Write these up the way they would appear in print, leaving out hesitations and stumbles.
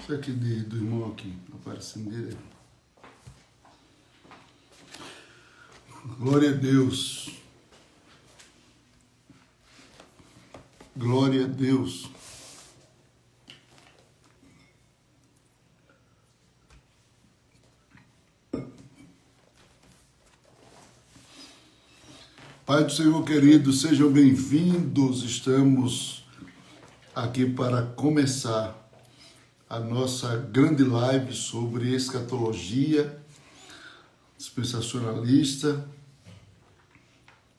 Isso aqui do irmão aqui, aparecendo direito. Glória a Deus. Glória a Deus. Pai do Senhor querido, sejam bem-vindos. Estamos aqui para começar a nossa grande live sobre escatologia dispensacionalista,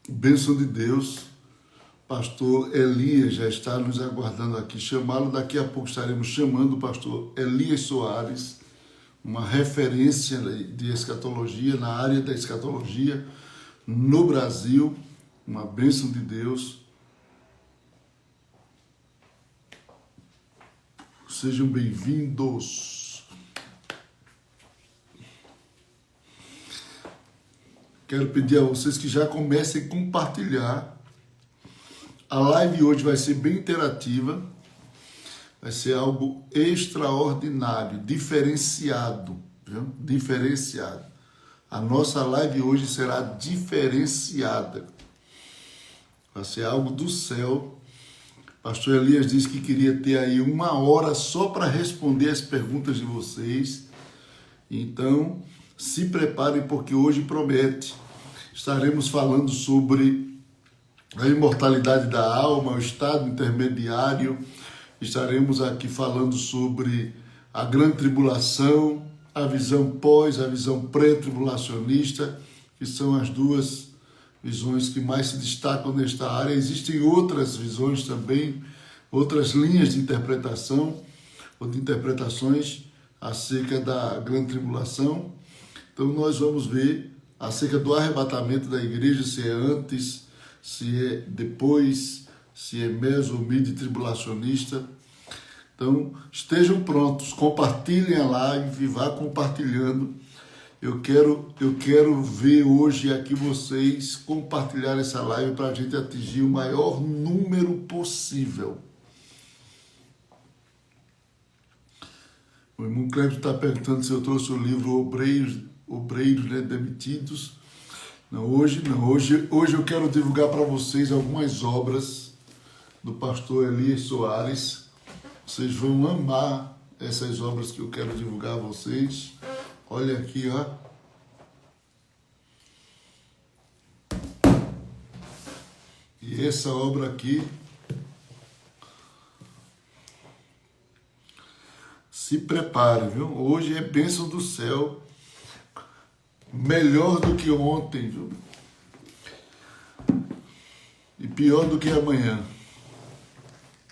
bênção de Deus. Pastor Elias já está nos aguardando aqui, chamá-lo. Daqui a pouco estaremos chamando o pastor Elias Soares, uma referência de escatologia, na área da escatologia no Brasil, uma bênção de Deus. Sejam bem-vindos. Quero pedir a vocês que já comecem a compartilhar. A live hoje vai ser bem interativa, vai ser algo extraordinário, diferenciado, viu? Diferenciado. A nossa live hoje será diferenciada. Vai ser algo do céu. Pastor Elias disse que queria ter aí 1 hora só para responder as perguntas de vocês. Então, se preparem porque hoje promete. Estaremos falando sobre a imortalidade da alma, o estado intermediário. Estaremos aqui falando sobre a grande tribulação, a visão pós, a visão pré-tribulacionista, que são as duas visões que mais se destacam nesta área. Existem outras visões também, outras linhas de interpretação, ou de interpretações acerca da grande tribulação. Então nós vamos ver acerca do arrebatamento da igreja, se é antes, se é depois, se é meso ou mid tribulacionista. Então, estejam prontos, compartilhem a live, vá compartilhando. Eu quero ver hoje aqui vocês compartilhar essa live para a gente atingir o maior número possível. O irmão Cleber está perguntando se eu trouxe o livro Obreiros, né, Demitidos. Não, hoje não. Hoje eu quero divulgar para vocês algumas obras do pastor Elias Soares. Vocês vão amar essas obras que eu quero divulgar a vocês. Olha aqui, ó. E essa obra aqui. Se prepare, viu? Hoje é bênção do céu. Melhor do que ontem, viu? E pior do que amanhã.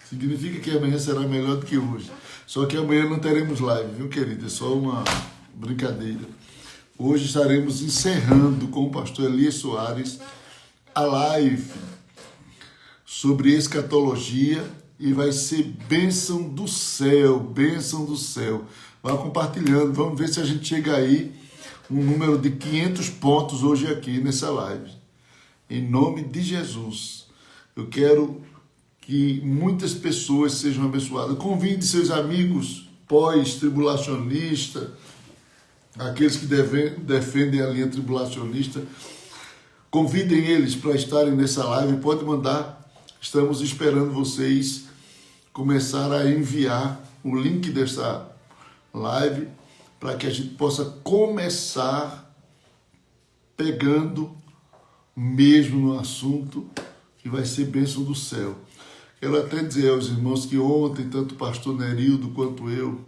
Significa que amanhã será melhor do que hoje. Só que amanhã não teremos live, viu, querido? É só uma brincadeira. Hoje estaremos encerrando com o pastor Elias Soares a live sobre escatologia e vai ser bênção do céu, bênção do céu. Vá compartilhando, vamos ver se a gente chega aí um número de 500 pontos hoje aqui nessa live. Em nome de Jesus. Eu quero que muitas pessoas sejam abençoadas. Convide seus amigos pós-tribulacionistas, aqueles que defendem a linha tribulacionista. Convidem eles para estarem nessa live. Pode mandar. Estamos esperando vocês começar a enviar o link dessa live para que a gente possa começar pegando mesmo no assunto que vai ser bênção do céu. Quero até dizer aos irmãos que ontem, tanto o pastor Nerildo quanto eu,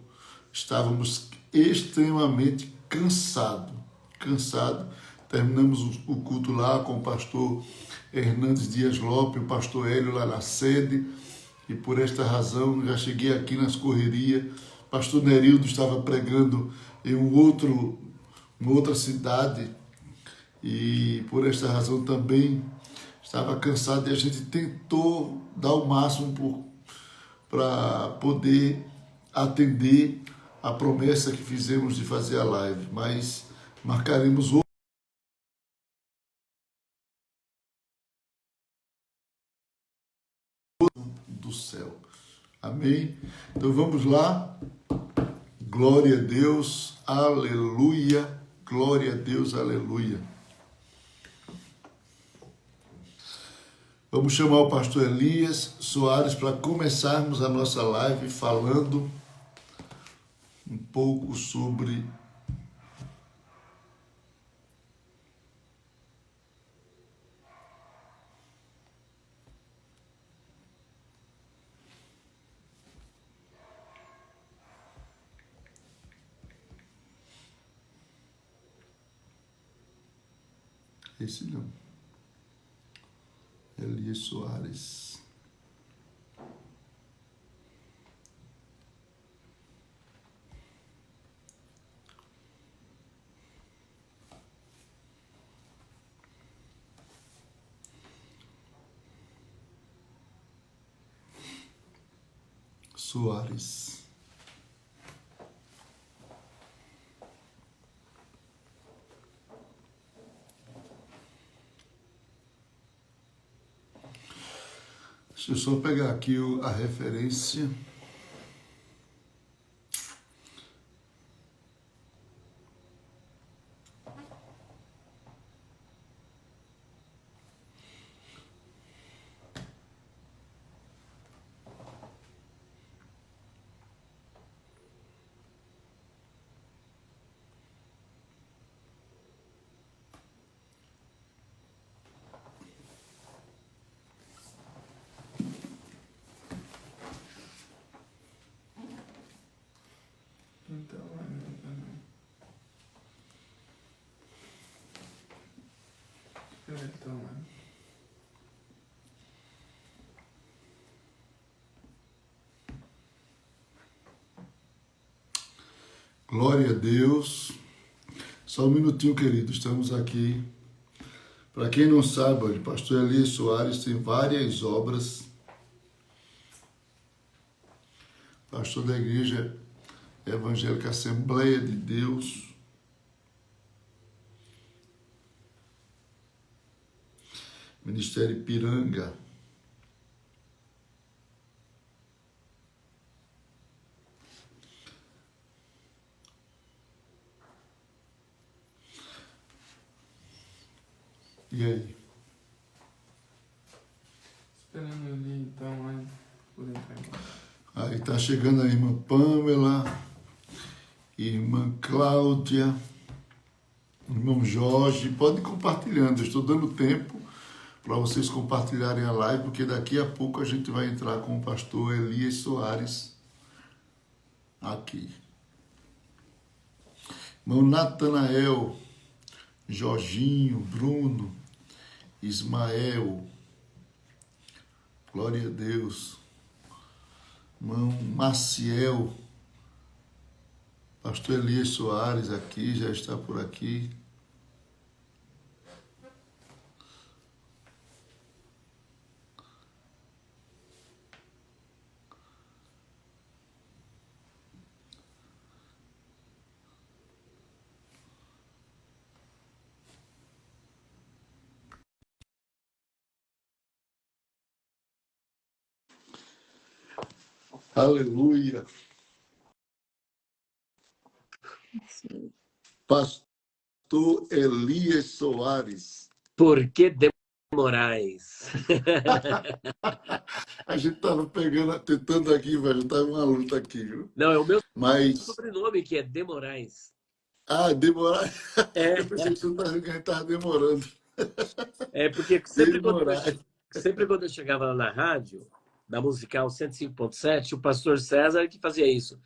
estávamos extremamente cansados. Terminamos o culto lá com o pastor Hernandes Dias Lopes, o pastor Hélio lá na sede, e por esta razão já cheguei aqui nas correrias. O pastor Nerildo estava pregando em uma outra cidade, e por esta razão também estava cansado, e a gente tentou dar o máximo para poder atender a promessa que fizemos de fazer a live, mas marcaremos do céu. Amém? Então vamos lá. Glória a Deus, aleluia. Glória a Deus, aleluia. Vamos chamar o pastor Elias Soares para começarmos a nossa live falando um pouco sobre esse não. Elias Soares. Soares. Deixa eu só pegar aqui a referência. Glória a Deus. Só um minutinho, querido. Estamos aqui. Para quem não sabe, o pastor Elias Soares tem várias obras. Pastor da Igreja Evangélica Assembleia de Deus. Ministério Ipiranga. E aí? Esperando ele, então, aí, por entrar. Aí tá chegando a irmã Pamela, irmã Cláudia, irmão Jorge. Pode ir compartilhando. Eu estou dando tempo para vocês compartilharem a live, porque daqui a pouco a gente vai entrar com o pastor Elias Soares aqui. Irmão Natanael, Jorginho, Bruno, Ismael, glória a Deus. Irmão Maciel, pastor Elias Soares aqui, já está por aqui. Aleluia. Pastor Elias Soares. Por que demorais? A gente estava pegando, tentando aqui, velho. Estava uma luta aqui, viu? Não, é o meu Mas, sobrenome que é Demorais. demorar. É, Eu pensei que você estava demorando. porque Demorar. sempre quando eu chegava lá na rádio, na Musical 105.7, o pastor César que fazia isso.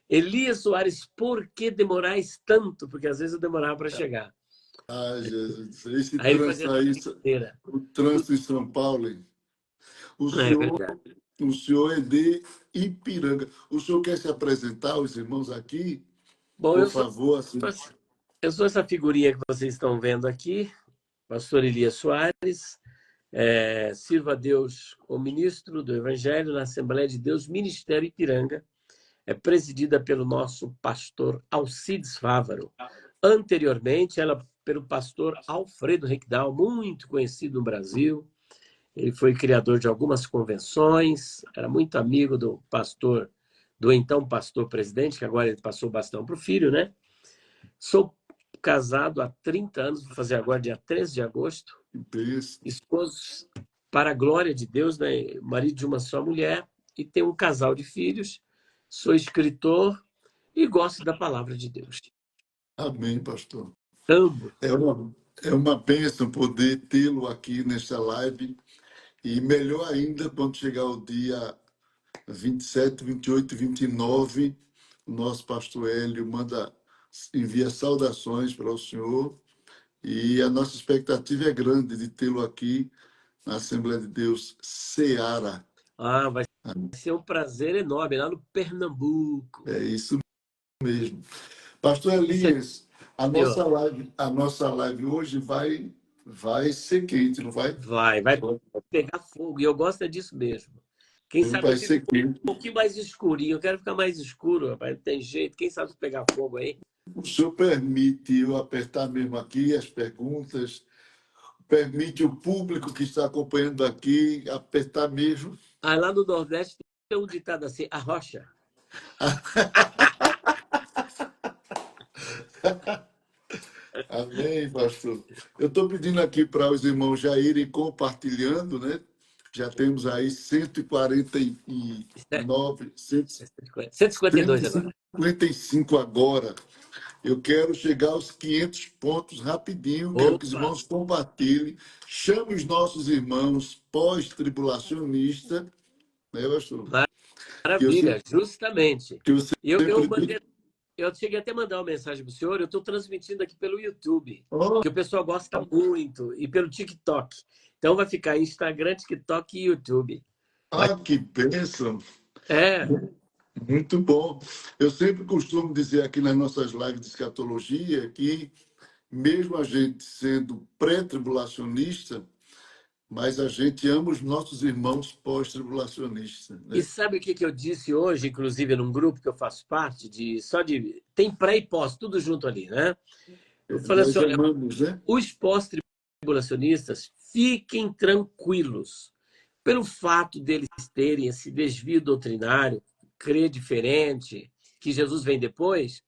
Elias Soares, por que demorais tanto? Porque às vezes eu demorava para chegar. Jesus. Esse Aí ele fazia trânsito essa aí, brincadeira. o trânsito em São Paulo, hein? O É senhor, verdade. o senhor é de Ipiranga. O senhor quer se apresentar aos irmãos aqui? Bom, Por favor, assim. eu sou essa figurinha que vocês estão vendo aqui, pastor Elias Soares. Sirvo a Deus como ministro do Evangelho na Assembleia de Deus, Ministério Ipiranga. É presidida pelo nosso pastor Alcides Fávaro. Anteriormente, ela pelo pastor Alfredo Requidal, muito conhecido no Brasil. Ele foi criador de algumas convenções, era muito amigo do pastor do então pastor presidente, que agora ele passou o bastão para o filho, né? Sou casado há 30 anos, vou fazer agora dia 13 de agosto. Esposo, para a glória de Deus, né? Marido de uma só mulher, e tenho um casal de filhos. Sou escritor e gosto da palavra de Deus. Amém, pastor. Amo. É uma bênção poder tê-lo aqui nesta live. E melhor ainda quando chegar o dia 27, 28 e 29, o nosso pastor Hélio envia saudações para o senhor. E a nossa expectativa é grande de tê-lo aqui na Assembleia de Deus Ceará. Vai ser um prazer enorme, lá no Pernambuco. É isso mesmo. Pastor Elias, a nossa live hoje vai ser quente, não vai? Vai pegar fogo, e eu gosto disso mesmo. Quem sabe eu fico um pouquinho mais escurinho, eu quero ficar mais escuro, rapaz, não tem jeito. Quem sabe pegar fogo aí? O senhor permite eu apertar mesmo aqui as perguntas? Permite o público que está acompanhando aqui apertar mesmo? Lá no Nordeste tem um ditado assim, a rocha. Amém, pastor. Eu estou pedindo aqui para os irmãos já irem compartilhando, né? Já temos aí 149, 152 agora. 155 agora. Eu quero chegar aos 500 pontos rapidinho. Quero que os irmãos compartilhem. Chame os nossos irmãos pós-tribulacionistas, né, pastor? Maravilha, justamente. Que você Eu cheguei até a mandar uma mensagem para o senhor, eu estou transmitindo aqui pelo YouTube, que o pessoal gosta muito, e pelo TikTok. Então vai ficar Instagram, TikTok e YouTube. que bênção! É. Muito bom. Eu sempre costumo dizer aqui nas nossas lives de escatologia que, mesmo a gente sendo pré-tribulacionista, mas a gente ama os nossos irmãos pós-tribulacionistas. Né? E sabe o que eu disse hoje, inclusive, num grupo que eu faço parte, tem pré e pós, tudo junto ali, né? Eu falei assim, olha, amamos, né? Os pós-tribulacionistas fiquem tranquilos. Pelo fato deles terem esse desvio doutrinário, crer diferente, que Jesus vem depois,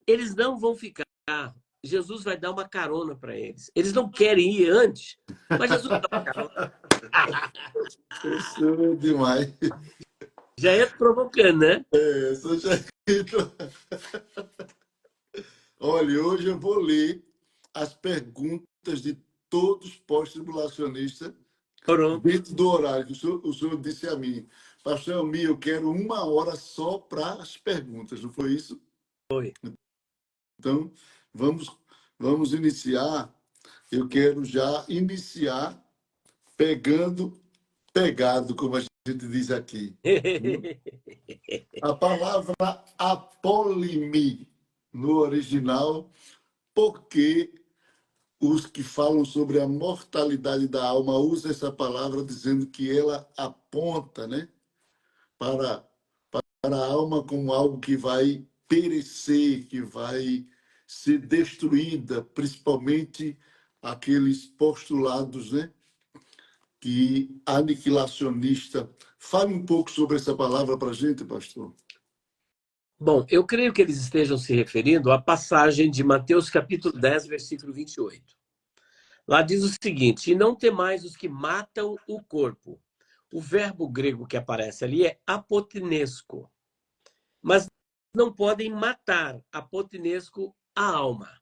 eles não vão ficar. Jesus vai dar uma carona para eles. Eles não querem ir antes, mas Jesus vai dar uma carona. Isso é demais. Já é provocando, né? Isso já... Olha, hoje eu vou ler as perguntas de todos os pós-tribulacionistas dentro do horário. O senhor disse a mim, pastor Elmi, eu quero 1 hora só para as perguntas, não foi isso? Foi. Então, vamos iniciar. Eu quero já iniciar pegado, como a gente diz aqui. A palavra apólime no original, porque os que falam sobre a mortalidade da alma usam essa palavra dizendo que ela aponta, né, para a alma como algo que vai perecer, que vai ser destruída, principalmente aqueles postulados, né, que aniquilacionista. Fale um pouco sobre essa palavra para a gente, pastor. Bom, eu creio que eles estejam se referindo à passagem de Mateus capítulo 10, versículo 28. Lá diz o seguinte, e não temais os que matam o corpo. O verbo grego que aparece ali é apotinesco. Mas não podem matar, apotinesco, a alma.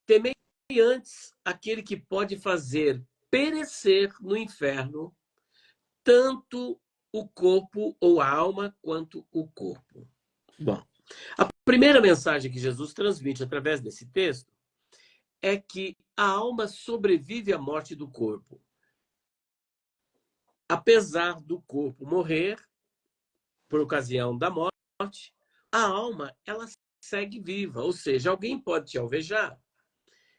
Temei antes aquele que pode fazer perecer no inferno tanto o corpo ou a alma quanto o corpo. Bom, a primeira mensagem que Jesus transmite através desse texto é que a alma sobrevive à morte do corpo. Apesar do corpo morrer, por ocasião da morte, a alma ela segue viva, ou seja, alguém pode te alvejar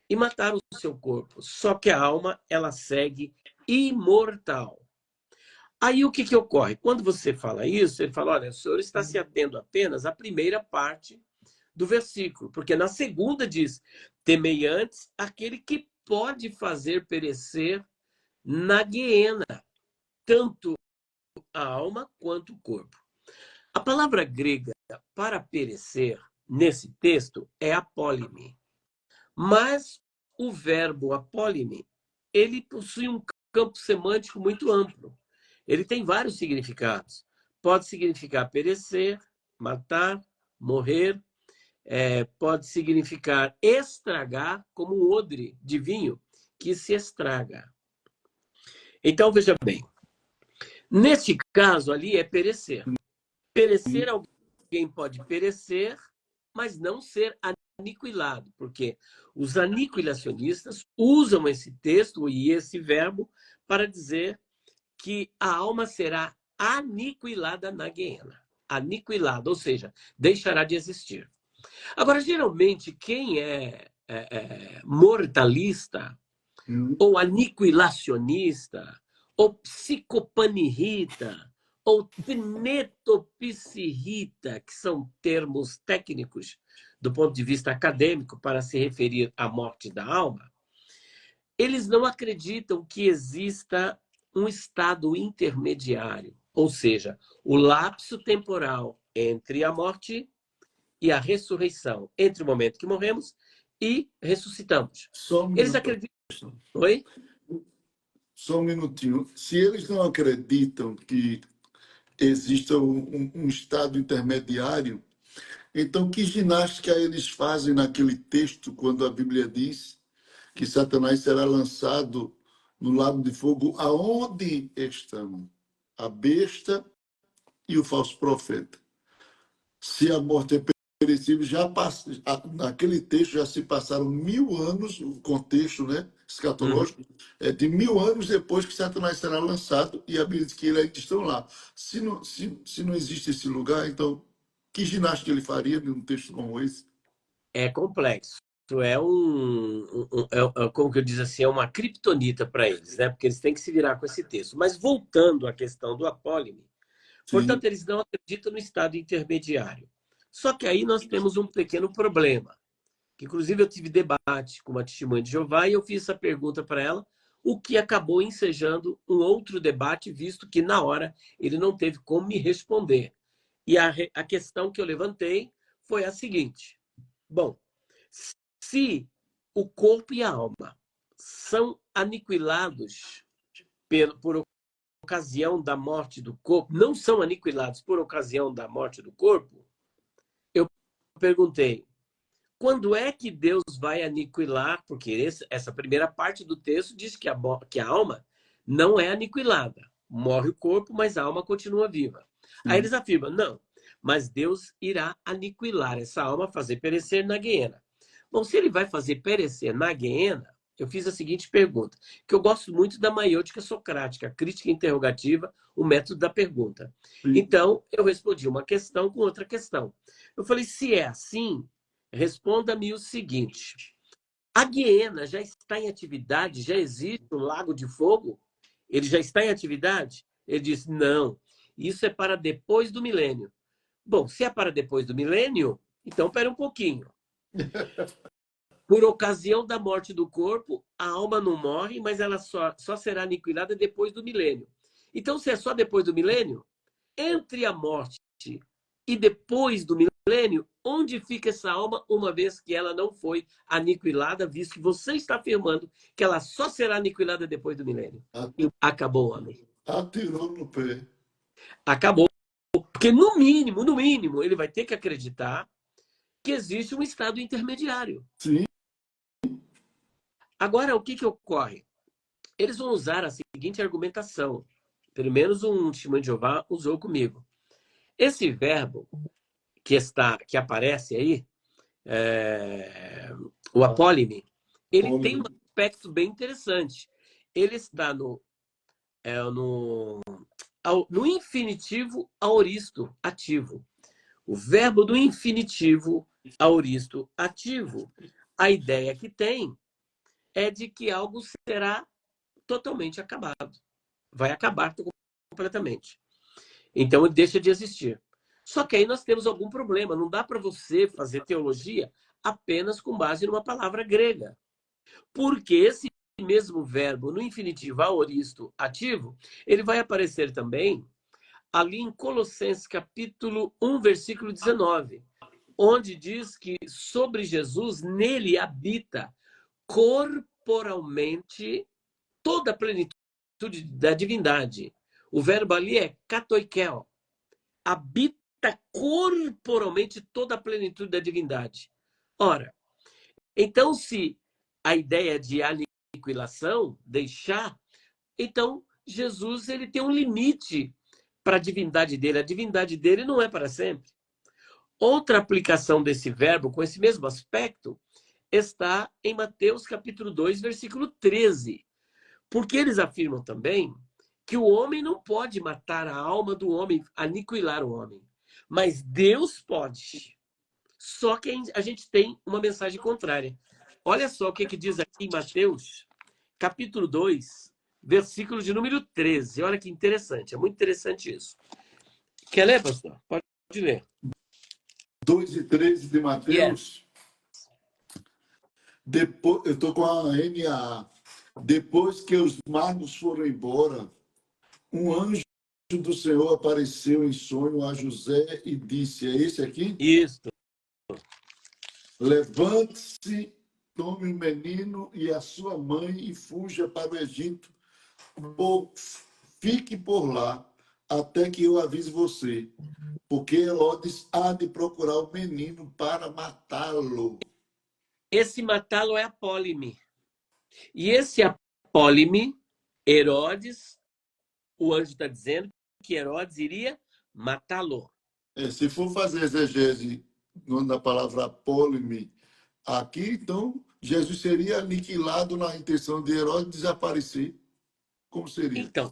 e matar o seu corpo, só que a alma ela segue imortal. Aí o que ocorre? Quando você fala isso, ele fala, olha, o senhor está se atendo apenas à primeira parte do versículo, porque na segunda diz, temei antes aquele que pode fazer perecer na guiena, tanto a alma quanto o corpo. A palavra grega para perecer, nesse texto, é apólime. Mas o verbo apólime, ele possui um campo semântico muito amplo. Ele tem vários significados. Pode significar perecer, matar, morrer, pode significar estragar, como um odre de vinho que se estraga. Então, veja bem, neste caso ali é perecer. Perecer, alguém pode perecer, mas não ser aniquilado, porque os aniquilacionistas usam esse texto e esse verbo para dizer que a alma será aniquilada na guiena. Aniquilada, ou seja, deixará de existir. Agora, geralmente, quem é mortalista, ou aniquilacionista, ou psicopanirrita, ou tnetopsirrita, que são termos técnicos do ponto de vista acadêmico para se referir à morte da alma, eles não acreditam que exista um estado intermediário, ou seja, o lapso temporal entre a morte e a ressurreição, entre o momento que morremos e ressuscitamos. Eles acreditam... Oi? Só um minutinho. Se eles não acreditam que exista um estado intermediário, então que ginástica eles fazem naquele texto quando a Bíblia diz que Satanás será lançado no lago de fogo, aonde estão a besta e o falso profeta? Se a morte é perecível, naquele texto já se passaram 1000 anos, o contexto, né, escatológico, é de 1000 anos depois que Satanás será lançado, e a Bíblia diz que ele ainda estão lá. Se não existe esse lugar, então, que ginástica ele faria num texto como esse? É complexo. Como que eu diz assim, é uma criptonita para eles, né? Porque eles têm que se virar com esse texto. Mas voltando à questão do apólime, portanto, eles não acreditam no estado intermediário. Só que aí nós temos um pequeno problema, que inclusive eu tive debate com uma testemunha de Jeová e eu fiz essa pergunta para ela, o que acabou ensejando um outro debate, visto que na hora ele não teve como me responder. E a questão que eu levantei foi a seguinte: bom, se o corpo e a alma são aniquilados por ocasião da morte do corpo, não são aniquilados por ocasião da morte do corpo, eu perguntei, quando é que Deus vai aniquilar? Porque essa primeira parte do texto diz que a alma não é aniquilada. Morre o corpo, mas a alma continua viva. Aí eles afirmam, não, mas Deus irá aniquilar essa alma, fazer perecer na guiena. Bom, se ele vai fazer perecer na guiena, eu fiz a seguinte pergunta, que eu gosto muito da maiêutica socrática, a crítica interrogativa, o método da pergunta. Então, eu respondi uma questão com outra questão. Eu falei, se é assim, responda-me o seguinte, a guiena já está em atividade? Já existe um lago de fogo? Ele já está em atividade? Ele disse, não, isso é para depois do milênio. Bom, se é para depois do milênio, então espera um pouquinho. Por ocasião da morte do corpo, a alma não morre, mas ela só será aniquilada depois do milênio. Então, se é só depois do milênio, entre a morte e depois do milênio, onde fica essa alma, uma vez que ela não foi aniquilada, visto que você está afirmando que ela só será aniquilada depois do milênio? Acabou o homem. Atirou no pé. Acabou. Porque, no mínimo, ele vai ter que acreditar que existe um estado intermediário. Sim. Agora, o que ocorre? Eles vão usar a seguinte argumentação. Pelo menos um testemunho de Jeová usou comigo. Esse verbo que aparece aí, o apólime, ele tem um aspecto bem interessante. Ele está no infinitivo aoristo ativo. O verbo do infinitivo aoristo ativo. A ideia que tem é de que algo será totalmente acabado. Vai acabar completamente. Então, ele deixa de existir. Só que aí nós temos algum problema. Não dá para você fazer teologia apenas com base numa palavra grega. Porque esse mesmo verbo no infinitivo aoristo ativo, ele vai aparecer também ali em Colossenses capítulo 1, versículo 19, onde diz que sobre Jesus, nele habita corporalmente toda a plenitude da divindade. O verbo ali é katoikeo. Habita corporalmente toda a plenitude da divindade. Ora, então se a ideia de aniquilação, deixar, então Jesus ele tem um limite para a divindade dele. A divindade dele não é para sempre. Outra aplicação desse verbo, com esse mesmo aspecto, está em Mateus capítulo 2, versículo 13. Porque eles afirmam também que o homem não pode matar a alma do homem, aniquilar o homem. Mas Deus pode. Só que a gente tem uma mensagem contrária. Olha só o que diz aqui em Mateus, capítulo 2, versículo de número 13. Olha que interessante, é muito interessante isso. Quer ler, pastor? Pode ler. 2 e 13 de Mateus. Depois, eu estou com a NAA. Depois que os magos foram embora, um anjo do Senhor apareceu em sonho a José e disse: é esse aqui? Isso. Levante-se, tome o menino e a sua mãe e fuja para o Egito. Ou fique por lá até que eu avise você, porque Herodes há de procurar o menino para matá-lo. Esse matá-lo é apólime. E esse apólime, Herodes, o anjo está dizendo que Herodes iria matá-lo. Se for fazer exegese na palavra apólime aqui, então Jesus seria aniquilado na intenção de Herodes desaparecer. Como seria? Então,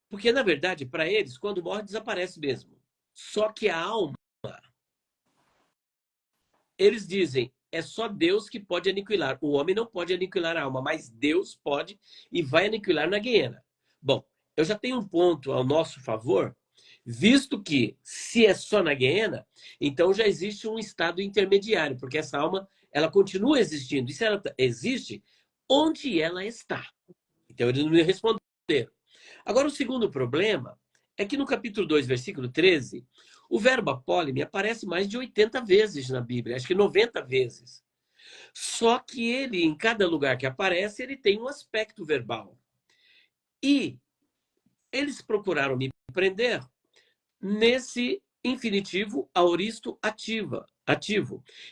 porque na verdade, para eles, quando morre, desaparece mesmo. Só que a alma, eles dizem, é só Deus que pode aniquilar. O homem não pode aniquilar a alma, mas Deus pode e vai aniquilar na guiena. Bom, eu já tenho um ponto ao nosso favor, visto que, se é só na guiena, então já existe um estado intermediário, porque essa alma, ela continua existindo. E se ela existe, onde ela está? Então, eles não me responderam. Agora, o segundo problema é que no capítulo 2, versículo 13, o verbo apólime aparece mais de 80 vezes na Bíblia, acho que 90 vezes. Só que ele, em cada lugar que aparece, ele tem um aspecto verbal. E eles procuraram me prender nesse infinitivo aoristo ativo,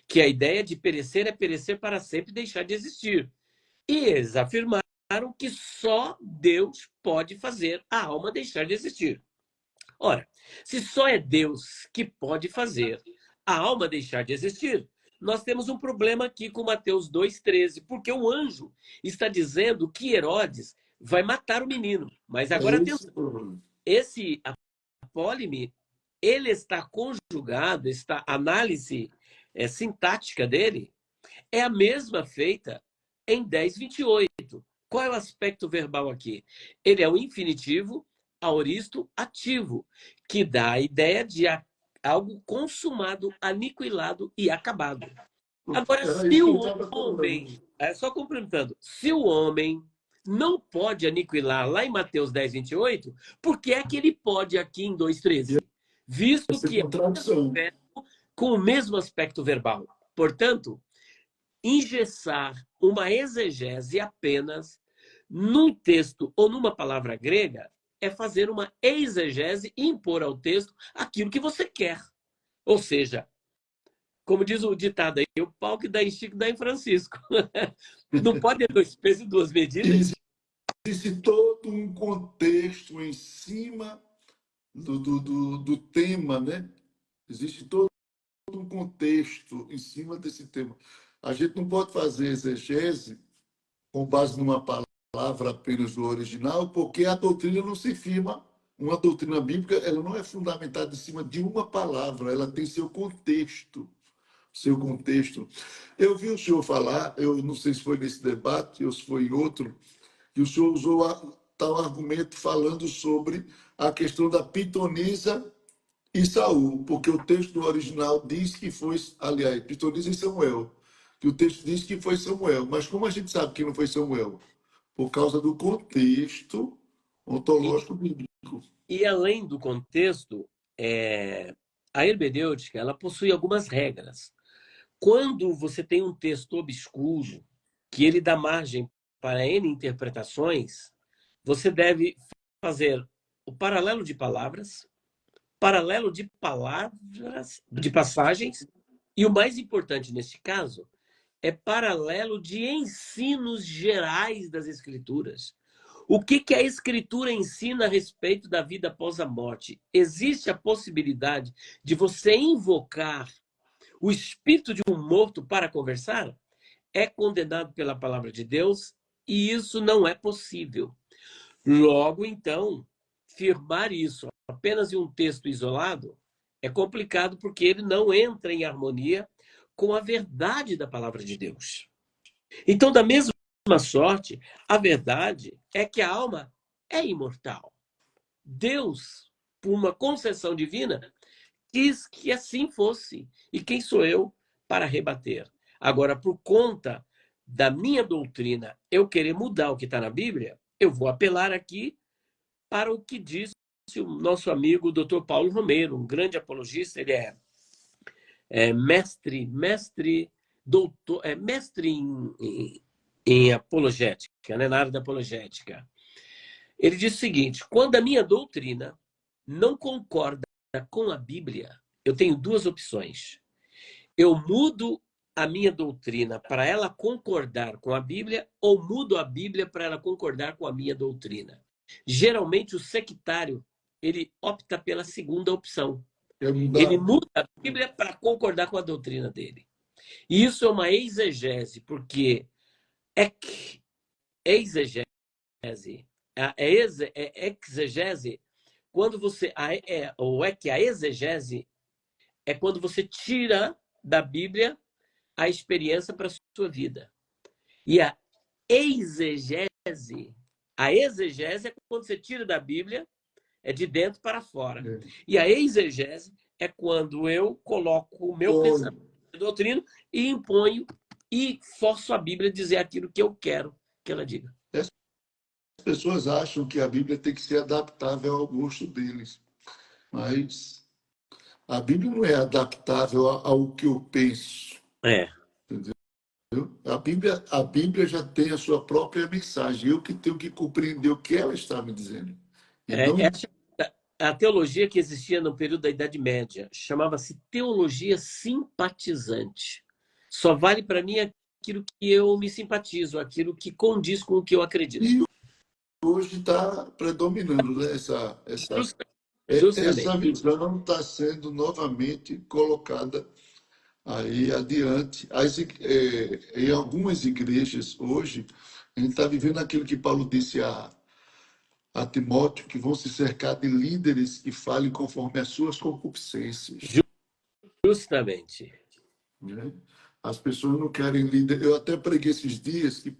que a ideia de perecer é perecer para sempre e deixar de existir. E eles afirmaram que só Deus pode fazer a alma deixar de existir. Ora, se só é Deus que pode fazer a alma deixar de existir, nós temos um problema aqui com Mateus 2,13, porque o anjo está dizendo que Herodes vai matar o menino. Mas agora, atenção, esse apólime, ele está conjugado, a análise sintática dele é a mesma feita em 10:28. Qual é o aspecto verbal aqui? Ele é um infinitivo aoristo ativo, que dá a ideia de algo consumado, aniquilado e acabado. Agora, se o homem, só complementando, se o homem não pode aniquilar lá em Mateus 10:28, por que é que ele pode aqui em 2:13? Visto que é com o mesmo aspecto verbal. Portanto, engessar uma exegese apenas num texto ou numa palavra grega é fazer uma exegese e impor ao texto aquilo que você quer. Ou seja, como diz o ditado aí, o pau que dá em Chico dá em Francisco. Não pode ter dois pesos e duas medidas. Existe todo um contexto em cima do tema, né? Existe todo um contexto em cima desse tema. A gente não pode fazer exegese com base numa palavra apenas do original, porque a doutrina não se firma. Uma doutrina bíblica, ela não é fundamentada em cima de uma palavra, ela tem seu contexto. Seu contexto. Eu vi o senhor falar, eu não sei se foi nesse debate ou se foi em outro, que o senhor usou tal argumento falando sobre a questão da pitonisa e Saul, porque o texto do original diz que foi, aliás, pitonisa e Samuel, que o texto diz que foi Samuel, mas como a gente sabe que não foi Samuel? Por causa do contexto Ontológico bíblico. E além do contexto, a hermenêutica ela possui algumas regras. Quando você tem um texto obscuro, que ele dá margem para N interpretações, você deve fazer o paralelo de palavras, de passagens, e o mais importante neste caso é paralelo de ensinos gerais das Escrituras. O que a Escritura ensina a respeito da vida após a morte? Existe a possibilidade de você invocar o espírito de um morto para conversar? É condenado pela palavra de Deus e isso não é possível. Logo, então, firmar isso apenas em um texto isolado é complicado porque ele não entra em harmonia com a verdade da palavra de Deus. Então, da mesma sorte, a verdade é que a alma é imortal. Deus, por uma concessão divina, quis que assim fosse. E quem sou eu para rebater? Agora, por conta da minha doutrina, eu querer mudar o que está na Bíblia, eu vou apelar aqui para o que disse o nosso amigo Dr. Paulo Romeiro, um grande apologista. Ele é mestre em apologética, né, na área da apologética. Ele diz o seguinte: quando a minha doutrina não concorda com a Bíblia, eu tenho duas opções. Eu mudo a minha doutrina para ela concordar com a Bíblia ou mudo a Bíblia para ela concordar com a minha doutrina. Geralmente o sectário, ele opta pela segunda opção. Ele muda a Bíblia para concordar com a doutrina dele. E isso é uma exegese, porque exegese, exegese, quando você, a exegese é quando você tira da Bíblia a experiência para a sua vida. E a exegese é quando você tira da Bíblia, é de dentro para fora. E a exegese é quando eu coloco o meu pensamento, a doutrina, e imponho e forço a Bíblia a dizer aquilo que eu quero que ela diga. As pessoas acham que a Bíblia tem que ser adaptável ao gosto deles, mas a Bíblia não é adaptável ao que eu penso. Entendeu? A Bíblia já tem a sua própria mensagem. Eu que tenho que compreender o que ela está me dizendo. E não... A teologia que existia no período da Idade Média chamava-se teologia simpatizante. Só vale para mim aquilo que eu me simpatizo, aquilo que condiz com o que eu acredito. E hoje está predominando, né? Essa visão está sendo novamente colocada aí adiante. Em algumas igrejas hoje, a gente está vivendo aquilo que Paulo disse a Timóteo, que vão se cercar de líderes que falem conforme as suas concupiscências. Justamente. Né? As pessoas não querem líderes. Eu até preguei esses dias que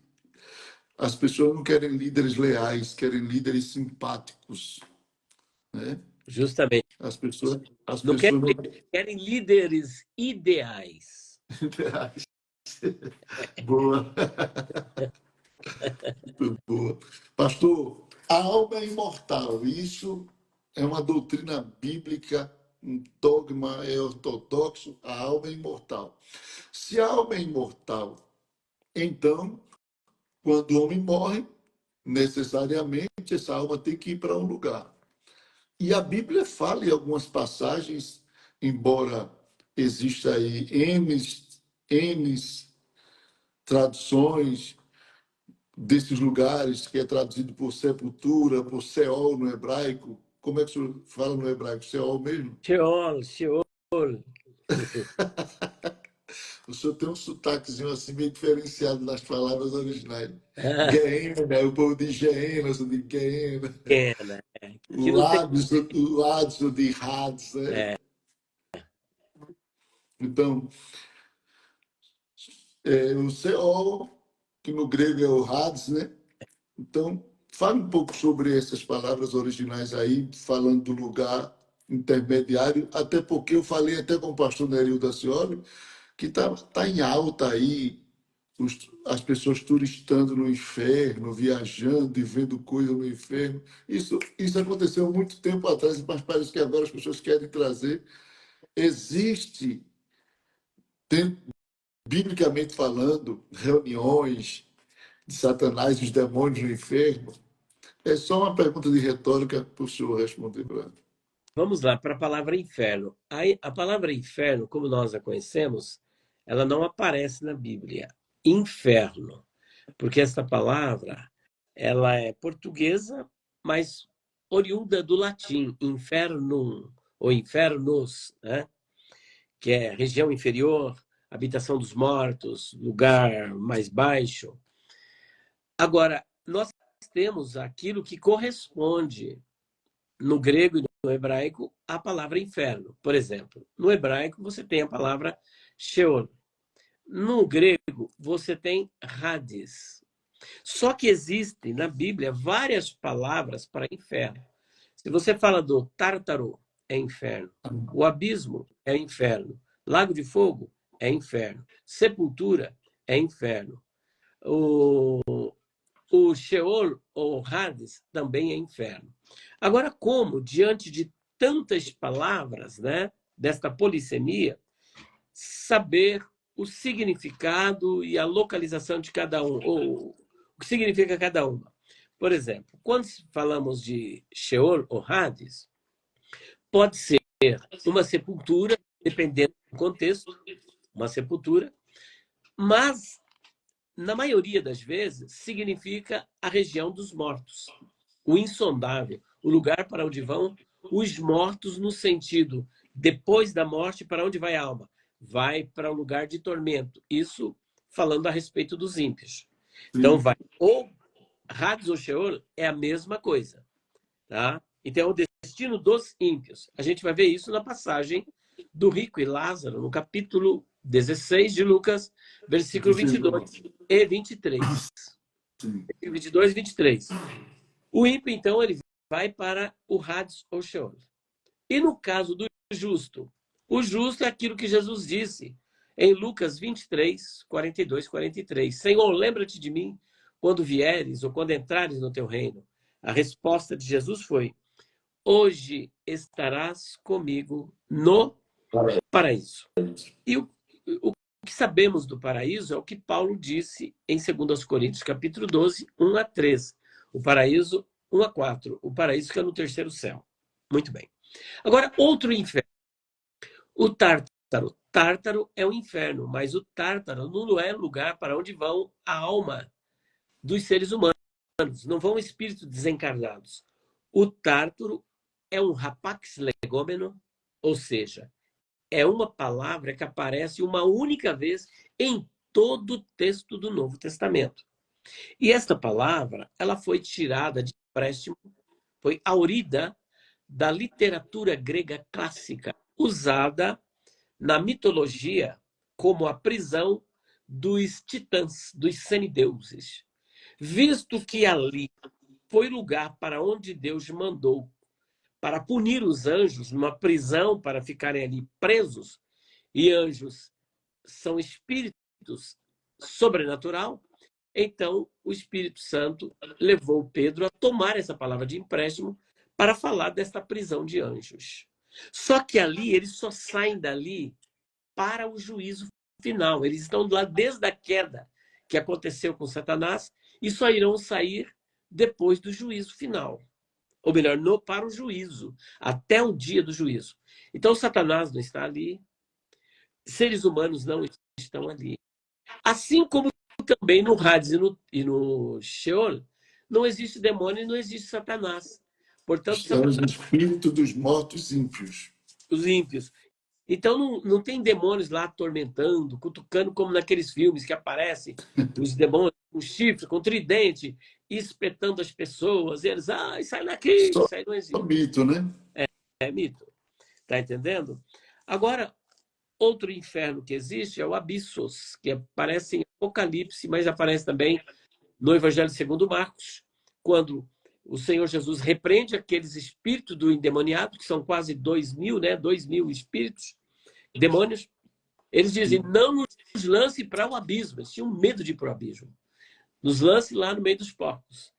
as pessoas não querem líderes leais, querem líderes simpáticos. Né? Justamente. As pessoas querem líderes ideais. Boa. Muito boa. Pastor, a alma é imortal. Isso é uma doutrina bíblica, um dogma ortodoxo. A alma é imortal. Se a alma é imortal, então, quando o homem morre, necessariamente essa alma tem que ir para um lugar. E a Bíblia fala em algumas passagens, embora exista aí N traduções desses lugares, que é traduzido por sepultura, por Seol no hebraico. Como é que o senhor fala no hebraico? Seol mesmo? Sheol. O senhor tem um sotaquezinho assim meio diferenciado nas palavras originais. Gehenna, o povo diz Gehenna, eu digo Gehenna. O Hades, de Hades, né? Então, o Seol, que no grego é o Hades, né? Então, fale um pouco sobre essas palavras originais aí, falando do lugar intermediário, até porque eu falei até com o pastor Nerio da Cioli, que tá em alta aí as pessoas turistando no inferno, viajando e vendo coisas no inferno. Isso aconteceu há muito tempo atrás, mas parece que agora as pessoas querem trazer. Existe, biblicamente falando, reuniões de Satanás e os demônios no inferno. É só uma pergunta de retórica para o senhor responder, Brando. Vamos lá para a palavra inferno. A palavra inferno, como nós a conhecemos, ela não aparece na Bíblia. Inferno, porque essa palavra ela é portuguesa, mas oriunda do latim, infernum, ou infernos, né? Que é região inferior, habitação dos mortos, lugar mais baixo. Agora, nós temos aquilo que corresponde no grego e no hebraico à palavra inferno. Por exemplo, no hebraico você tem a palavra Sheol. No grego você tem Hades. Só que existem na Bíblia várias palavras para inferno. Se você fala do Tártaro, é inferno. O abismo é inferno. Lago de fogo é inferno. Sepultura é inferno. O Sheol ou Hades também é inferno. Agora, como, diante de tantas palavras, né, desta polissemia, saber o significado e a localização de cada um, ou o que significa cada uma? Por exemplo, quando falamos de Sheol ou Hades, pode ser uma sepultura, dependendo do contexto, uma sepultura, mas na maioria das vezes, significa a região dos mortos, o insondável, o lugar para onde vão os mortos, no sentido, depois da morte, para onde vai a alma? Vai para o lugar de tormento. Isso falando a respeito dos ímpios. Então, vai. Ou Hades ou Sheol é a mesma coisa. Tá? Então, é o destino dos ímpios. A gente vai ver isso na passagem do rico e Lázaro, no capítulo 16 de Lucas, versículo 22 e 23. 22 e 23. O ímpio, então, ele vai para o Hades ou Sheol. E no caso do justo, o justo é aquilo que Jesus disse em Lucas 23, 42, 43. Senhor, lembra-te de mim quando vieres ou quando entrares no teu reino. A resposta de Jesus foi: hoje estarás comigo no paraíso. E o que sabemos do paraíso é o que Paulo disse em 2 Coríntios, capítulo 12, 1 a 3. O paraíso, 1 a 4. O paraíso fica no terceiro céu. Muito bem. Agora, outro inferno. O Tártaro. Tártaro é o inferno, mas o Tártaro não é lugar para onde vão a alma dos seres humanos. Não vão espíritos desencarnados. O Tártaro é um rapax legômeno, ou seja, é uma palavra que aparece uma única vez em todo o texto do Novo Testamento. E esta palavra, ela foi tirada de empréstimo, foi aurida da literatura grega clássica, usada na mitologia como a prisão dos titãs, dos semideuses. Visto que ali foi lugar para onde Deus mandou para punir os anjos, numa prisão para ficarem ali presos, e anjos são espíritos sobrenatural, então o Espírito Santo levou Pedro a tomar essa palavra de empréstimo para falar desta prisão de anjos. Só que ali, eles só saem dali para o juízo final. Eles estão lá desde a queda que aconteceu com Satanás e só irão sair depois do juízo final. Ou melhor, para o juízo, até o dia do juízo. Então, Satanás não está ali, seres humanos não estão ali. Assim como também no Hades e no Sheol, não existe demônio e não existe Satanás. Portanto, Estamos no espírito dos mortos ímpios. Os ímpios. Então, não tem demônios lá atormentando, cutucando, como naqueles filmes que aparecem os demônios com chifre, com tridente, espetando as pessoas. E eles, sai daqui, isso aí não existe. É mito, né? É mito. Tá entendendo? Agora, outro inferno que existe é o Abissos, que aparece em Apocalipse, mas aparece também no Evangelho segundo Marcos, quando o Senhor Jesus repreende aqueles espíritos do endemoniado, que são quase 2.000, né? 2.000 espíritos, demônios. Eles dizem, não nos nos lance para o abismo. Eles tinham medo de ir para o abismo. Nos lance lá no meio dos porcos.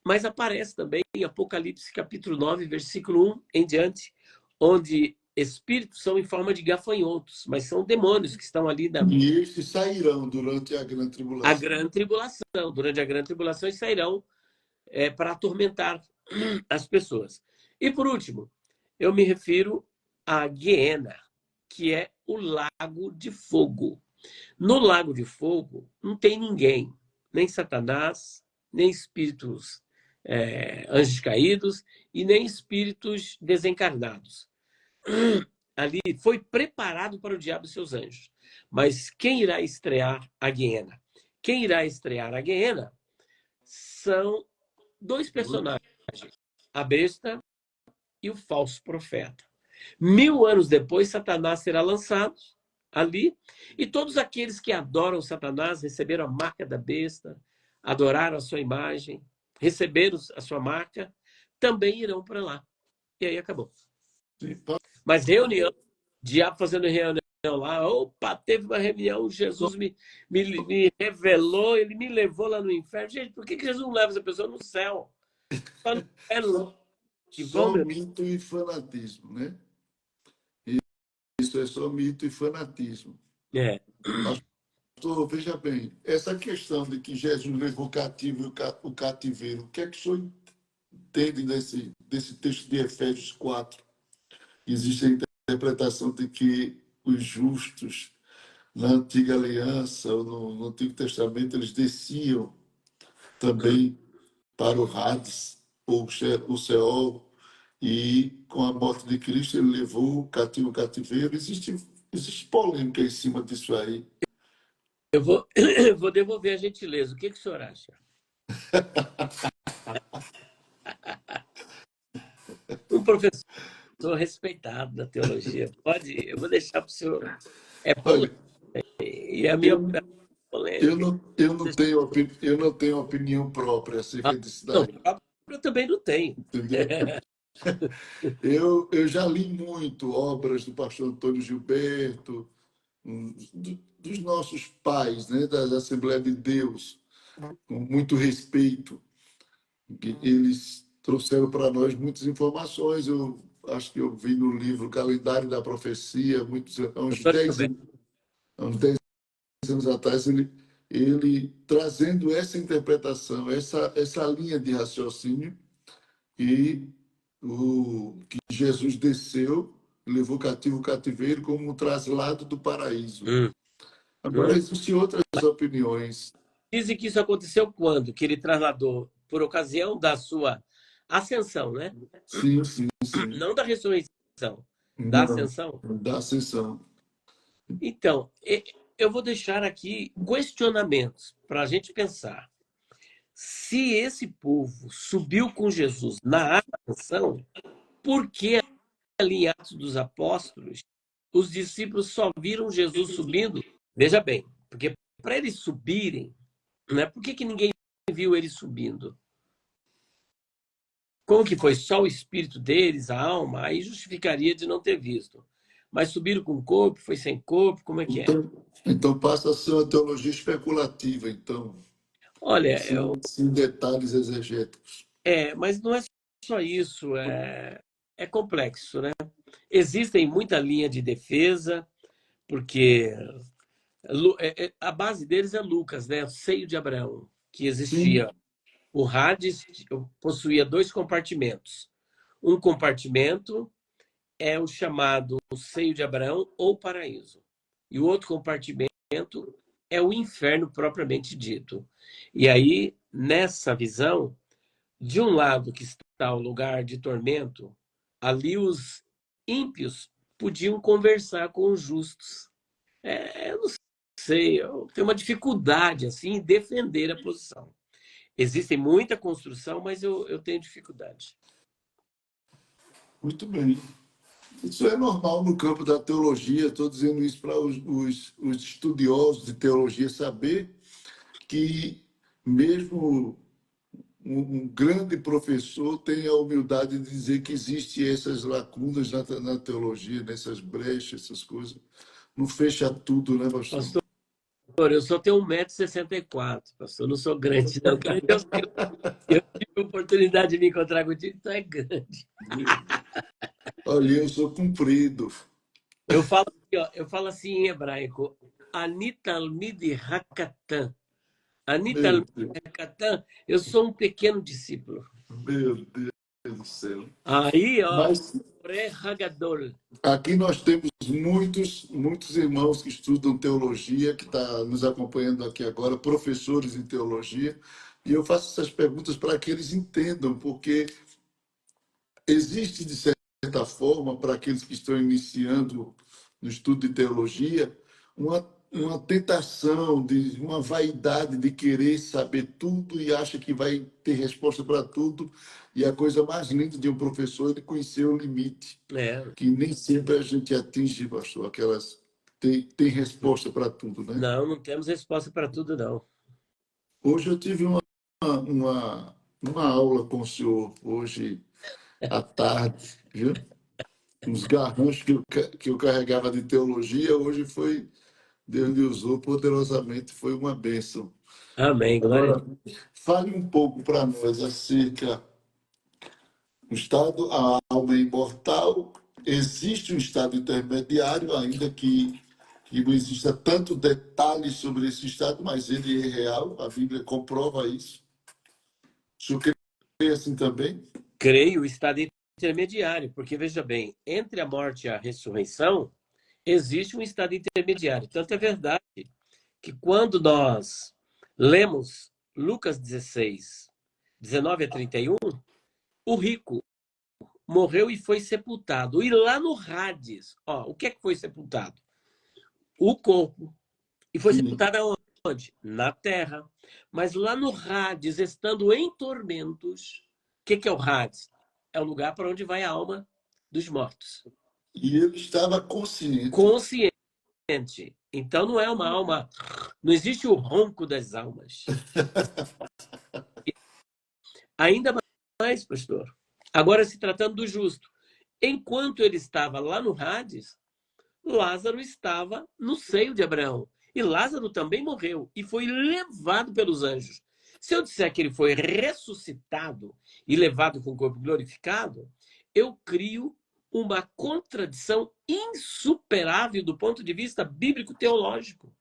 Mas aparece também em Apocalipse capítulo 9, versículo 1 em diante, onde espíritos são em forma de gafanhotos, mas são demônios que estão ali da E estes sairão durante a grande a tribulação. grande tribulação. Durante a grande tribulação, eles sairão para atormentar as pessoas. E por último, eu me refiro a Guiena, que é o lago de fogo. No lago de fogo não tem ninguém, nem Satanás, nem espíritos anjos caídos e nem espíritos desencarnados. Ali foi preparado para o diabo e seus anjos. Mas quem irá estrear a Guiena? Quem irá estrear a Guiena são dois personagens, a besta e o falso profeta. 1000 anos depois, Satanás será lançado ali, e todos aqueles que adoram Satanás, receberam a marca da besta, adoraram a sua imagem, receberam a sua marca, também irão para lá. E aí acabou. Mas reunião, diabo fazendo reunião lá, opa, teve uma reunião, Jesus me revelou, ele me levou lá no inferno. Gente, por que Jesus não leva essa pessoa no céu? Só no inferno. Só mito e fanatismo, né? Isso é só mito e fanatismo. É. Pastor, veja bem, essa questão de que Jesus levou cativo o cativeiro, o que é que o senhor entende desse texto de Efésios 4? Existe a interpretação de que os justos, na antiga aliança, ou no Antigo Testamento, eles desciam também para o Hades, ou o Seol, e com a morte de Cristo ele levou o cativeiro. Existe polêmica em cima disso aí. Eu vou devolver a gentileza. O que o senhor acha? Um professor respeitado da teologia. Pode, eu vou deixar para o senhor. É polêmica. E a minha polêmica. Eu não tenho opinião própria acerca disso Não, daí, eu também não tenho. entendeu? Eu já li muito obras do pastor Antônio Gilberto, dos nossos pais, né, da Assembleia de Deus, com muito respeito. Eles trouxeram para nós muitas informações. Eu acho que eu vi no livro Calendário da Profecia, há uns 10 anos atrás, ele trazendo essa interpretação, essa linha de raciocínio, e que Jesus desceu, levou cativo o cativeiro como um traslado do paraíso. Agora, existem outras opiniões. Dizem que isso aconteceu quando? Que ele trasladou por ocasião da sua ascensão, né? Sim. Não da ressurreição, da Não, ascensão. da ascensão. Então, eu vou deixar aqui questionamentos para a gente pensar. Se esse povo subiu com Jesus na ascensão, por que ali em Atos dos Apóstolos os discípulos só viram Jesus subindo? Veja bem, porque para eles subirem, né, por que ninguém viu eles subindo? Como que foi só o espírito deles, a alma? Aí justificaria de não ter visto. Mas subiram com o corpo, foi sem corpo, como é que é? Então passa a ser uma teologia especulativa, então, Olha, sem detalhes exegéticos. mas não é só isso, é complexo, né? Existem muita linha de defesa, porque a base deles é Lucas, né? O seio de Abraão, que existia. O Hades possuía 2 compartimentos. Um compartimento é o chamado seio de Abraão ou paraíso. E o outro compartimento é o inferno propriamente dito. E aí, nessa visão, de um lado que está o lugar de tormento, ali os ímpios podiam conversar com os justos. Eu não sei, eu tenho uma dificuldade assim em defender a posição. Existe muita construção, mas eu tenho dificuldade. Muito bem. Isso é normal no campo da teologia. Estou dizendo isso para os estudiosos de teologia saber que mesmo um grande professor tem a humildade de dizer que existem essas lacunas na teologia, nessas brechas, essas coisas. Não fecha tudo, né, pastor? Eu só tenho 1,64 m, pastor. Eu não sou grande, não. Eu tive a oportunidade de me encontrar contigo, então é grande. Olha, eu sou comprido. Eu falo assim em hebraico, Anitalmid Hakatan. Meu Anitalmid Deus, Hakatan, eu sou um pequeno discípulo. meu Deus do céu. Aí, ó, Mas Hagadol. aqui nós temos muitos irmãos que estudam teologia, que estão nos acompanhando aqui agora, professores em teologia, e eu faço essas perguntas para que eles entendam, porque existe, de certa forma, para aqueles que estão iniciando no estudo de teologia, uma tentação, uma vaidade de querer saber tudo e acha que vai ter resposta para tudo. E a coisa mais linda de um professor é ele conhecer o limite, É, que nem sempre a gente atinge, pastor, aquelas tem resposta para tudo, né? não temos resposta para tudo, não. Hoje eu tive uma aula com o senhor, hoje à tarde, viu? Uns garranchos que eu carregava de teologia, hoje foi, Deus me usou poderosamente, foi uma bênção. Amém, glória a Agora, Deus. fale um pouco para nós acerca do estado, a alma é imortal, existe um estado intermediário, ainda que não exista tanto detalhe sobre esse estado, mas ele é real, a Bíblia comprova isso. O senhor crê assim também? Creio o estado intermediário, porque veja bem, entre a morte e a ressurreição, existe um estado intermediário. Tanto é verdade que quando nós lemos Lucas 16, 19 a 31, o rico morreu e foi sepultado. E lá no Hades, ó, o que é que foi sepultado? O corpo. E foi Sim. sepultado aonde? Na terra. Mas lá no Hades, estando em tormentos, o que é o Hades? É o lugar para onde vai a alma dos mortos. E ele estava consciente. Consciente. Então não é uma alma. Não existe o ronco das almas. Ainda mais, pastor. Agora, se tratando do justo. Enquanto ele estava lá no Hades, Lázaro estava no seio de Abraão. E Lázaro também morreu e foi levado pelos anjos. Se eu disser que ele foi ressuscitado e levado com o corpo glorificado, eu crio uma contradição insuperável do ponto de vista bíblico-teológico.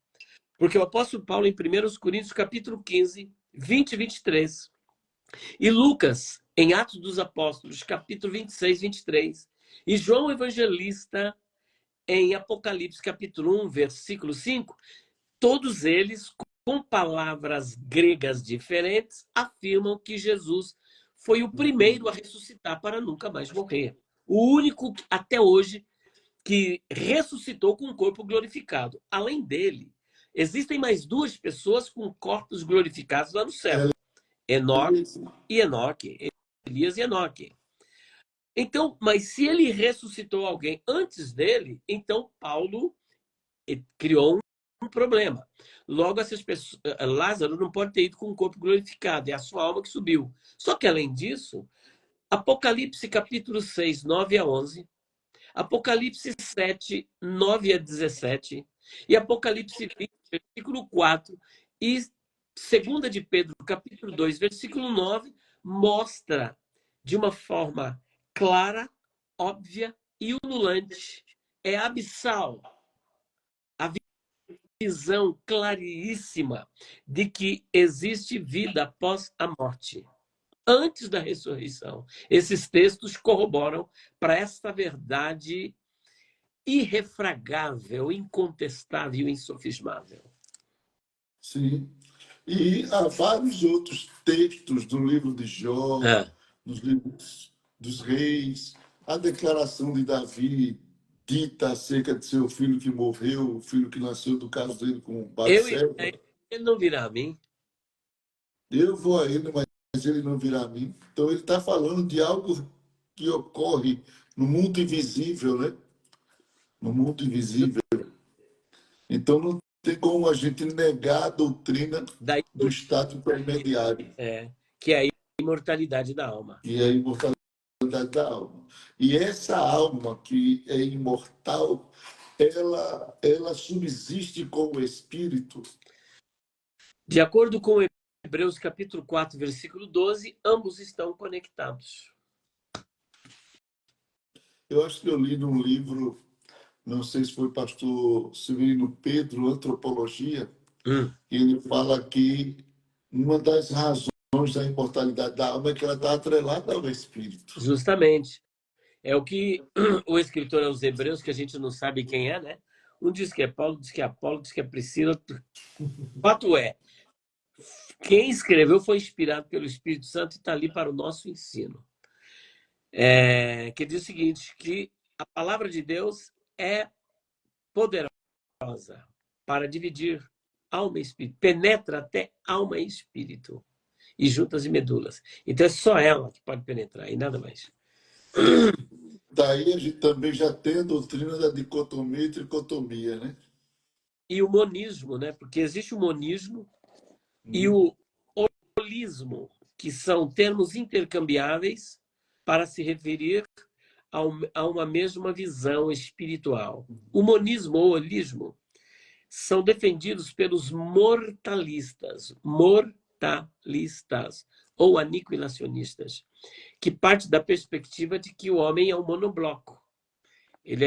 Porque o apóstolo Paulo, em 1 Coríntios, capítulo 15, 20 e 23, e Lucas, em Atos dos Apóstolos, capítulo 26, 23, e João Evangelista, em Apocalipse, capítulo 1, versículo 5, todos eles, com palavras gregas diferentes, afirmam que Jesus foi o primeiro a ressuscitar para nunca mais morrer. O único, até hoje, que ressuscitou com um corpo glorificado. Além dele, existem mais duas pessoas com corpos glorificados lá no céu. Enoque e Enoque. Elias e Enoque. Então, mas se ele ressuscitou alguém antes dele, então Paulo criou um problema. Logo, essas pessoas, Lázaro não pode ter ido com o corpo glorificado, é a sua alma que subiu. Só que, além disso, Apocalipse capítulo 6, 9 a 11, Apocalipse 7, 9 a 17, e Apocalipse 20, versículo 4, e 2 de Pedro, capítulo 2, versículo 9, mostra de uma forma clara, óbvia e ululante, é abissal, a visão claríssima de que existe vida após a morte, antes da ressurreição. Esses textos corroboram para esta verdade irrefragável, incontestável e insofismável. Sim. E há vários outros textos do livro de Jó, nos livros dos reis, a declaração de Davi dita acerca de seu filho que morreu, o filho que nasceu do caso dele com Eu irei, Batseba. ele não virá a mim. Eu vou a ele, mas ele não virá a mim. Então ele está falando de algo que ocorre no mundo invisível, né? No mundo invisível. Então não tem como a gente negar a doutrina Daí, do estado intermediário. que é a imortalidade da alma. E a imortalidade da alma. E essa alma que é imortal, ela subsiste com o Espírito. De acordo com Hebreus capítulo 4, versículo 12, ambos estão conectados. Eu acho que eu li num livro, não sei se foi pastor Severino Pedro, Antropologia, e ele fala que uma das razões da imortalidade da alma é que ela está atrelada ao Espírito. Justamente. É o que o escritor aos Hebreus, que a gente não sabe quem é, né? Um diz que é Paulo, diz que é Apolo, diz que é Priscila. O fato é, quem escreveu foi inspirado pelo Espírito Santo e está ali para o nosso ensino. Que diz o seguinte, que a palavra de Deus é poderosa para dividir alma e espírito, penetra até alma e espírito, e juntas e medulas. Então é só ela que pode penetrar, e nada mais. Daí a gente também já tem a doutrina da dicotomia e tricotomia, né? E o monismo, né? Porque existe o monismo e o holismo, que são termos intercambiáveis para se referir a uma mesma visão espiritual. O monismo ou holismo são defendidos pelos mortalistas ou aniquilacionistas, que parte da perspectiva de que o homem é um monobloco. Ele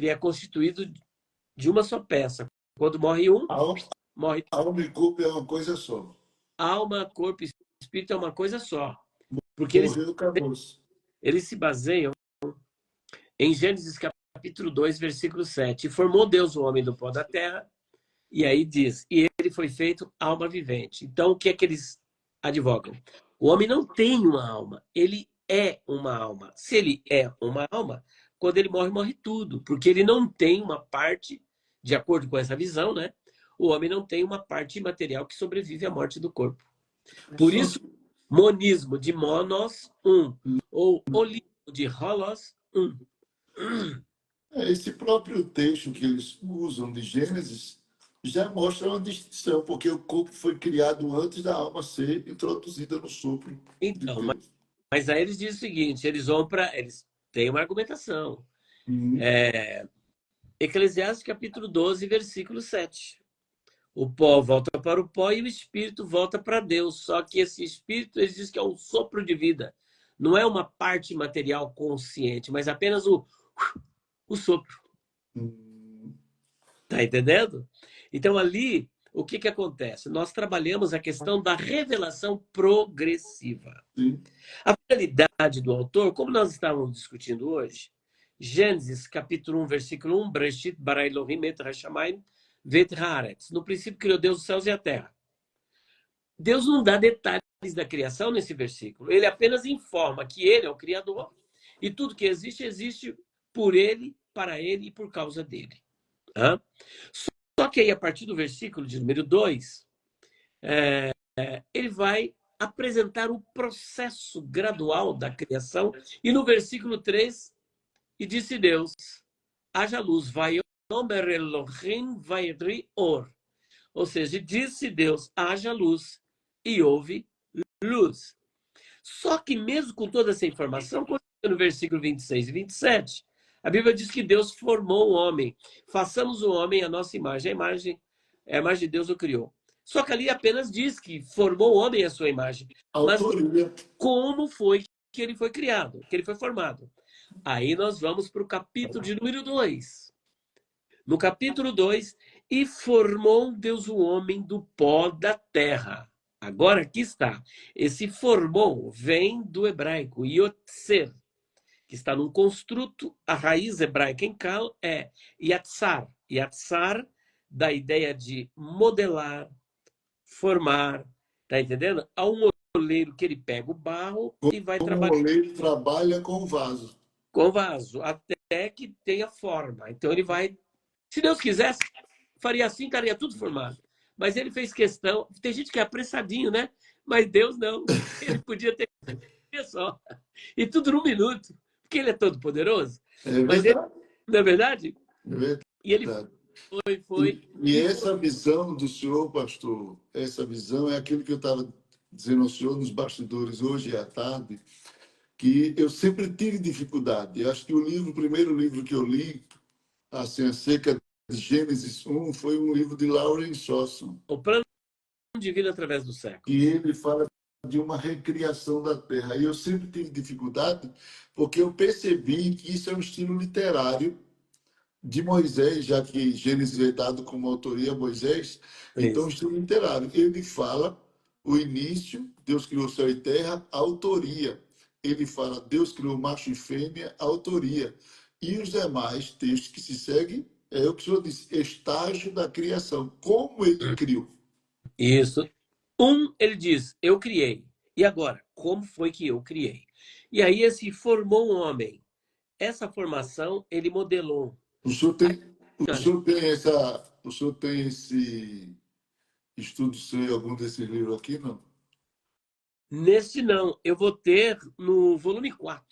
é constituído de uma só peça. Quando morre um, morre. Alma e corpo é uma coisa só. Alma, corpo e espírito é uma coisa só. Porque eles se baseiam em Gênesis capítulo 2, versículo 7. E formou Deus o homem do pó da terra, e aí diz, e ele foi feito alma vivente. Então, o que é que eles advogam? O homem não tem uma alma, ele é uma alma. Se ele é uma alma, quando ele morre, morre tudo, porque ele não tem uma parte, de acordo com essa visão, né? O homem não tem uma parte imaterial que sobrevive à morte do corpo. Por isso, monismo de monos, ou holismo de holos, Esse próprio texto que eles usam de Gênesis já mostra uma distinção, porque o corpo foi criado antes da alma ser introduzida no sopro. Então, mas aí eles dizem o seguinte, eles têm uma argumentação. Eclesiastes capítulo 12, versículo 7. O pó volta para o pó e o espírito volta para Deus. Só que esse espírito, eles dizem que é um sopro de vida. Não é uma parte material consciente, mas apenas o sopro. Tá entendendo? Então, ali, o que acontece? Nós trabalhamos a questão da revelação progressiva. A finalidade do autor, como nós estávamos discutindo hoje, Gênesis, capítulo 1, versículo 1, Breshit bara Elohim et hashamayim vet haaretz. No princípio criou Deus os céus e a terra. Deus não dá detalhes da criação nesse versículo. Ele apenas informa que ele é o Criador e tudo que existe, existe por ele, para ele e por causa dele. Só que aí, a partir do versículo de número 2, ele vai apresentar o processo gradual da criação. E no versículo 3, e disse Deus, haja luz, vayomer Elohim vayri or. Ou seja, disse Deus, haja luz, e houve luz. Só que mesmo com toda essa informação, no versículo 26 e 27, a Bíblia diz que Deus formou o homem. Façamos o homem a nossa imagem. A imagem de Deus o criou. Só que ali apenas diz que formou o homem à sua imagem. Mas como foi que ele foi criado, que ele foi formado? Aí nós vamos para o capítulo de número 2. No capítulo 2, e formou Deus o homem do pó da terra. Agora aqui está. Esse formou vem do hebraico yotzer, que está num construto. A raiz hebraica em cal é yatsar. Yatsar da ideia de modelar, formar. Tá entendendo? Há um oleiro que ele pega o barro e vai trabalhar. O oleiro trabalha com vaso. Com vaso, até que tenha forma. Então ele vai. Se Deus quisesse, faria assim, estaria tudo formado. Mas ele fez questão. Tem gente que é apressadinho, né? Mas Deus não. Ele podia ter só. E tudo num minuto. Porque ele é todo poderoso. Mas ele, não é verdade? É verdade. E ele foi. E essa visão do senhor, pastor, essa visão é aquilo que eu estava dizendo ao senhor nos bastidores hoje à tarde, que eu sempre tive dificuldade. Eu acho que o primeiro livro que eu li, assim, acerca de Gênesis 1 foi um livro de Lauren Sosson, O plano de vida através dos séculos. que ele fala de uma recriação da Terra. E eu sempre tive dificuldade, porque eu percebi que isso é um estilo literário de Moisés, já que Gênesis é dado como autoria a Moisés, então o Isso. estilo literário. Ele fala o início, Deus criou céu e terra, a autoria. Ele fala, Deus criou macho e fêmea, a autoria. E os demais textos que se seguem, é o que o senhor disse, estágio da criação, como ele criou. Isso. Ele diz, eu criei. E agora, como foi que eu criei? E aí esse formou um homem. Essa formação ele modelou. O senhor tem, o Olha, senhor tem o senhor tem esse estudo seu em algum desses livros aqui, não? neste não, eu vou ter no volume 4.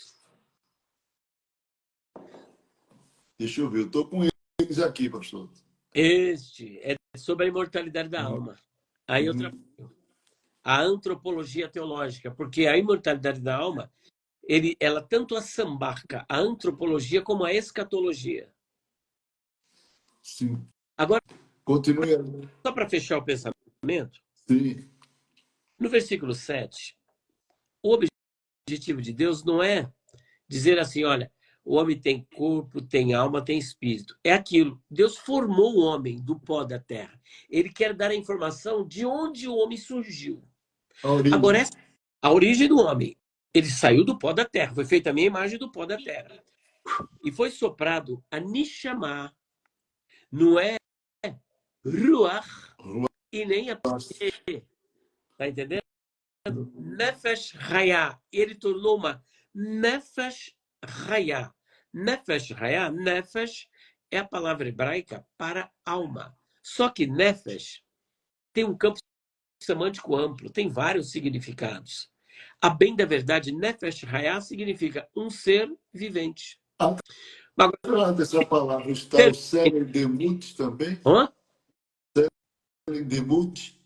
Deixa eu ver, eu estou com eles aqui, pastor. Este é sobre a imortalidade da alma. Aí eu trabalho Uhum. a antropologia teológica, porque a imortalidade da alma, ela tanto assambarca a antropologia como a escatologia. Sim. Agora, Continue. só para fechar o pensamento, Sim. no versículo 7, o objetivo de Deus não é dizer assim, olha, o homem tem corpo, tem alma, tem espírito. É aquilo. Deus formou o homem do pó da terra. Ele quer dar a informação de onde o homem surgiu. A origem. Agora, essa é a origem do homem. Ele saiu do pó da terra. Foi feita a minha imagem do pó da terra. E foi soprado a Nishamá. Não é Ruach e nem a Peh. Tá entendendo? Nefesh Hayah. Ele tornou uma Nefesh Hayah. Nefesh Hayah, Nefesh é a palavra hebraica para alma. Só que Nefesh tem um campo semântico amplo, tem vários significados. A bem da verdade, Nefesh Hayah significa um ser vivente. Agora, dessa palavra está o Selem-Demut também? Hã? Selem-Demut?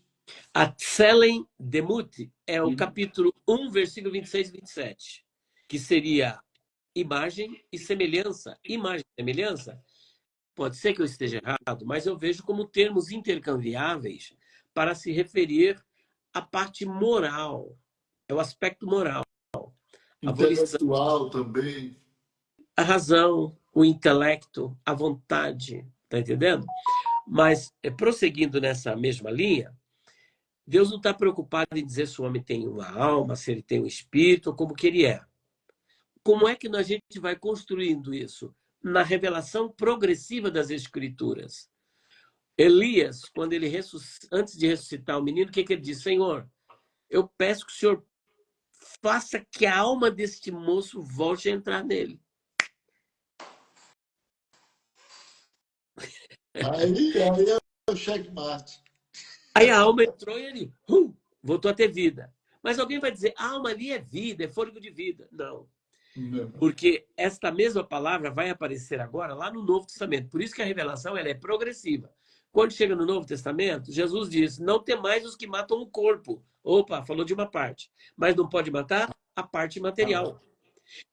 A Tselen Demut é o capítulo 1, versículo 26 e 27, que seria imagem e semelhança. Imagem e semelhança, pode ser que eu esteja errado, mas eu vejo como termos intercambiáveis para se referir à parte moral, é o aspecto moral, a volição, Intelectual também. a razão, o intelecto, a vontade, tá entendendo? Mas, prosseguindo nessa mesma linha, Deus não está preocupado em dizer se o homem tem uma alma, se ele tem um espírito, ou como que ele é. Como é que a gente vai construindo isso? Na revelação progressiva das Escrituras. Elias, quando ele antes de ressuscitar o menino, o que ele diz? Senhor, eu peço que o Senhor faça que a alma deste moço volte a entrar nele. Aí é o checkmate. Aí a alma entrou e ele voltou a ter vida. Mas alguém vai dizer, a alma ali é vida, é fôlego de vida. Não. Não. Porque esta mesma palavra vai aparecer agora lá no Novo Testamento. Por isso que a revelação ela é progressiva. Quando chega no Novo Testamento, Jesus diz, não temais os que matam o corpo. Opa, falou de uma parte. Mas não pode matar a parte material.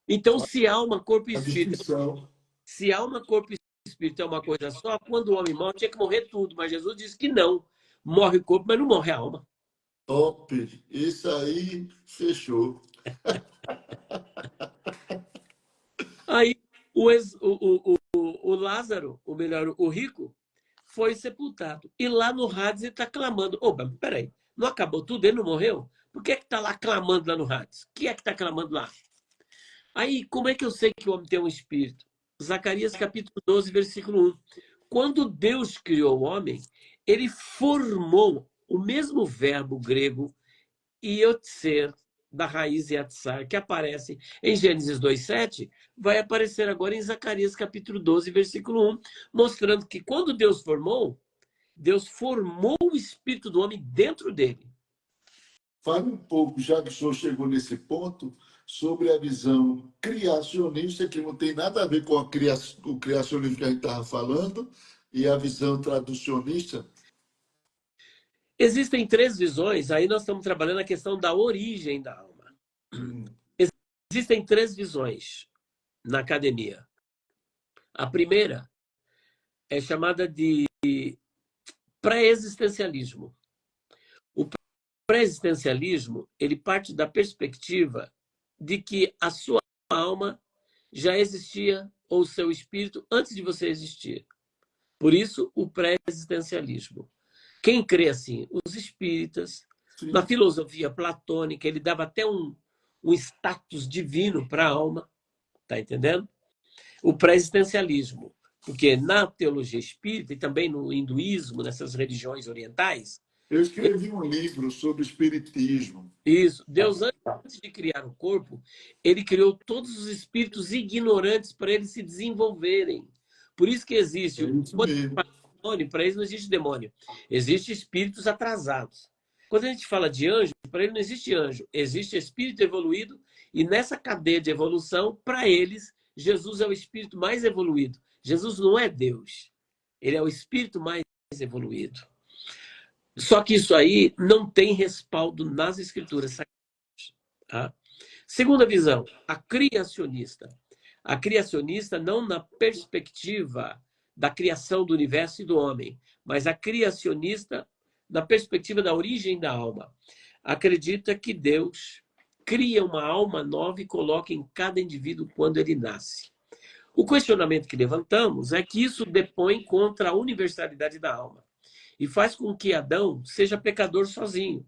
Então, se alma, corpo e A espírito... distinção. Se alma, corpo e espírito é uma coisa só, quando o homem morre, tinha que morrer tudo. Mas Jesus disse que não. Morre o corpo, mas não morre a alma. Top. Isso aí fechou. Aí o Lázaro, ou melhor, o rico, foi sepultado. E lá no Hades ele está clamando. Opa, peraí, não acabou tudo? Ele não morreu? Por que está lá clamando lá no Hades? Quem é que está clamando lá? Aí, como é que eu sei que o homem tem um espírito? Zacarias capítulo 12, versículo 1. Quando Deus criou o homem, ele formou o mesmo verbo grego iotser, da raiz yatsar, que aparece em Gênesis 2:7, vai aparecer agora em Zacarias capítulo 12, versículo 1, mostrando que quando Deus formou o espírito do homem dentro dele. Fale um pouco, já que o senhor chegou nesse ponto, sobre a visão criacionista, que não tem nada a ver com o criacionismo que a gente estava falando, e a visão traducionista. Existem 3 visões, aí nós estamos trabalhando a questão da origem da alma. Existem 3 visões na academia. A primeira é chamada de pré-existencialismo. O pré-existencialismo, ele parte da perspectiva de que a sua alma já existia, ou seu espírito, antes de você existir. Por isso, o pré-existencialismo. Quem crê assim? Os espíritas. Sim. Na filosofia platônica, ele dava até um status divino para a alma, tá entendendo? O pré-existencialismo. Porque na teologia espírita e também no hinduísmo, nessas religiões orientais. Eu escrevi um livro sobre espiritismo. Isso. Deus, antes de criar o corpo, ele criou todos os espíritos ignorantes para eles se desenvolverem. Por isso que existe. Para eles não existe demônio. Existem espíritos atrasados. Quando a gente fala de anjo, para ele não existe anjo. Existe espírito evoluído. E nessa cadeia de evolução, para eles, Jesus é o espírito mais evoluído. Jesus não é Deus. Ele é o espírito mais evoluído. Só que isso aí não tem respaldo nas escrituras sagradas. Tá? Segunda visão, a criacionista. A criacionista não na perspectiva da criação do universo e do homem, mas a criacionista na perspectiva da origem da alma. Acredita que Deus cria uma alma nova e coloca em cada indivíduo quando ele nasce. O questionamento que levantamos é que isso depõe contra a universalidade da alma e faz com que Adão seja pecador sozinho.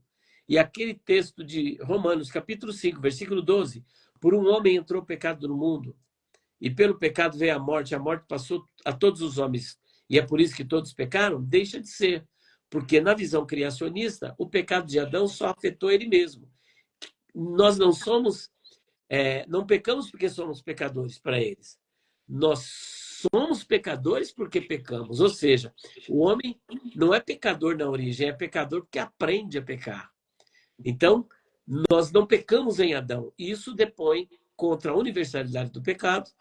E aquele texto de Romanos, capítulo 5, versículo 12, por um homem entrou o pecado no mundo, e pelo pecado veio a morte passou a todos os homens, e é por isso que todos pecaram, deixa de ser. Porque na visão criacionista, o pecado de Adão só afetou ele mesmo. Nós não pecamos porque somos pecadores para eles. Nós somos pecadores porque pecamos. Ou seja, o homem não é pecador na origem, é pecador porque aprende a pecar. Então, nós não pecamos em Adão. Isso depõe contra a universalidade do pecado,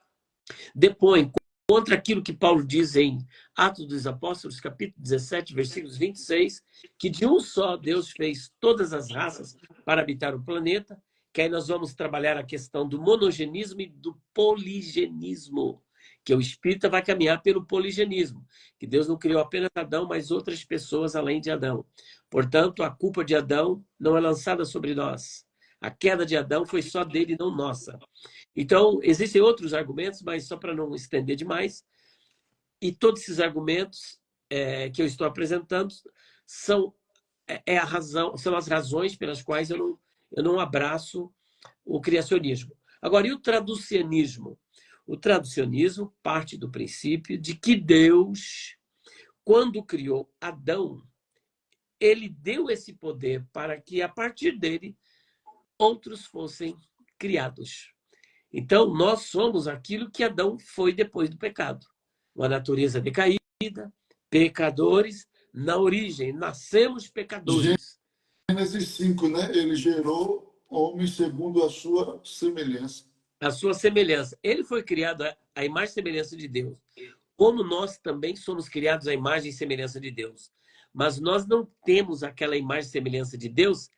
depõe contra aquilo que Paulo diz em Atos dos Apóstolos, capítulo 17, versículos 26, que de um só Deus fez todas as raças para habitar o planeta, que aí nós vamos trabalhar a questão do monogenismo e do poligenismo, que o espírita vai caminhar pelo poligenismo, que Deus não criou apenas Adão, mas outras pessoas além de Adão. Portanto, a culpa de Adão não é lançada sobre nós. A queda de Adão foi só dele, não nossa. Então, existem outros argumentos, mas só para não estender demais. E todos esses argumentos que eu estou apresentando são as razões pelas quais eu não abraço o criacionismo. Agora, e o traducionismo? O traducionismo parte do princípio de que Deus, quando criou Adão, ele deu esse poder para que, a partir dele, outros fossem criados. Então, nós somos aquilo que Adão foi depois do pecado. Uma natureza decaída, pecadores na origem, nascemos pecadores. Gênesis 5, né? Ele gerou homem segundo a sua semelhança. A sua semelhança. Ele foi criado à imagem e semelhança de Deus. Como nós também somos criados à imagem e semelhança de Deus. Mas nós não temos aquela imagem e semelhança de Deus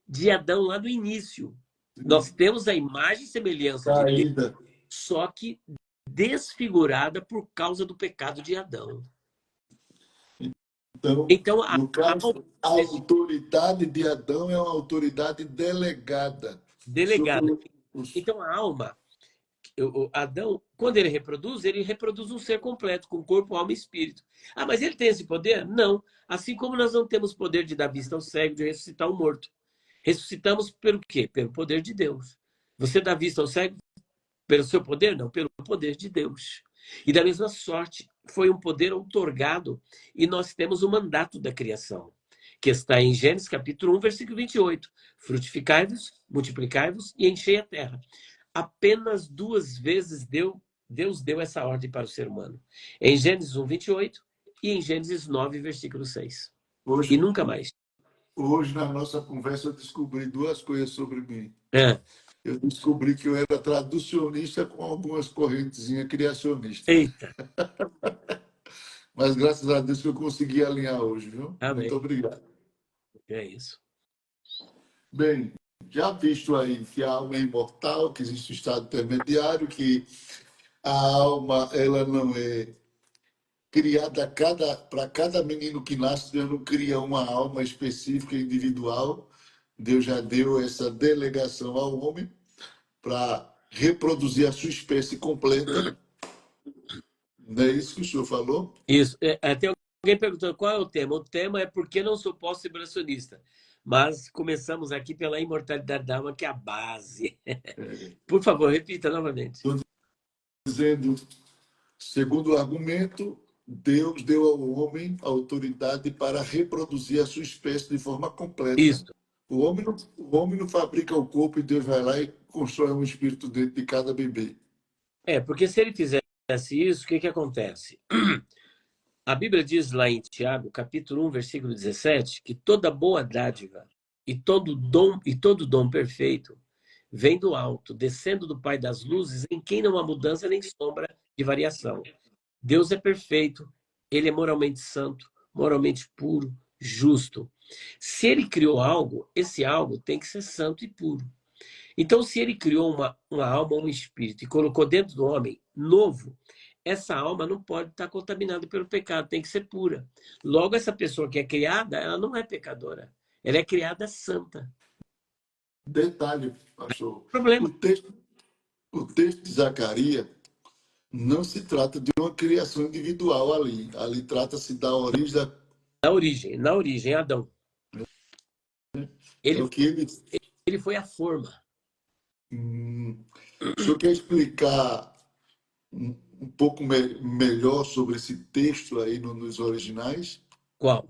de Adão lá no início. Nós temos a imagem e semelhança de Deus, só que desfigurada por causa do pecado de Adão. Então no caso, a autoridade de Adão é uma autoridade delegada. Delegada. Então, a alma, Adão, quando ele reproduz um ser completo, com corpo, alma e espírito. Ah, mas ele tem esse poder? Não. Assim como nós não temos poder de dar vista ao cego, de ressuscitar o morto. Ressuscitamos pelo quê? Pelo poder de Deus. Você dá vista ao cego pelo seu poder? Não, pelo poder de Deus. E da mesma sorte, foi um poder outorgado e nós temos o mandato da criação, que está em Gênesis capítulo 1, versículo 28. Frutificai-vos, multiplicai-vos e enchei a terra. Apenas 2 vezes Deus deu essa ordem para o ser humano. Em Gênesis 1, 28 e em Gênesis 9, versículo 6. E nunca mais. Hoje, na nossa conversa, eu descobri 2 coisas sobre mim. Eu descobri que eu era traducionista com algumas correntezinhas criacionistas. Eita! Mas graças a Deus que eu consegui alinhar hoje, viu? Amém. Muito obrigado. É isso. Bem, já visto aí que a alma é imortal, que existe o estado intermediário, que a alma ela não é criada para cada menino que nasce, Deus não cria uma alma específica, individual. Deus já deu essa delegação ao homem para reproduzir a sua espécie completa. Não é isso que o senhor falou? Isso. Tem alguém perguntando qual é o tema. O tema é por que não sou pós-celebracionista. Mas começamos aqui pela imortalidade da alma, que é a base. Por favor, repita novamente. Estou dizendo, segundo o argumento, Deus deu ao homem a autoridade para reproduzir a sua espécie de forma completa. Isso. O homem não fabrica o corpo e Deus vai lá e constrói um espírito dentro de cada bebê. Porque se ele fizesse isso, o que acontece? A Bíblia diz lá em Tiago, capítulo 1, versículo 17, que toda boa dádiva e todo dom perfeito vem do alto, descendo do Pai das luzes, em quem não há mudança nem sombra de variação. Deus é perfeito, ele é moralmente santo, moralmente puro, justo. Se ele criou algo, esse algo tem que ser santo e puro. Então, se ele criou uma alma, um espírito, e colocou dentro do homem novo, essa alma não pode estar contaminada pelo pecado, tem que ser pura. Logo, essa pessoa que é criada, ela não é pecadora. Ela é criada santa. Detalhe, pastor. Problema. O texto de Zacarias não se trata de uma criação individual ali. Ali trata-se da origem da... Na origem, Adão. Ele foi a forma. O senhor quer explicar um pouco melhor sobre esse texto aí nos originais? Qual?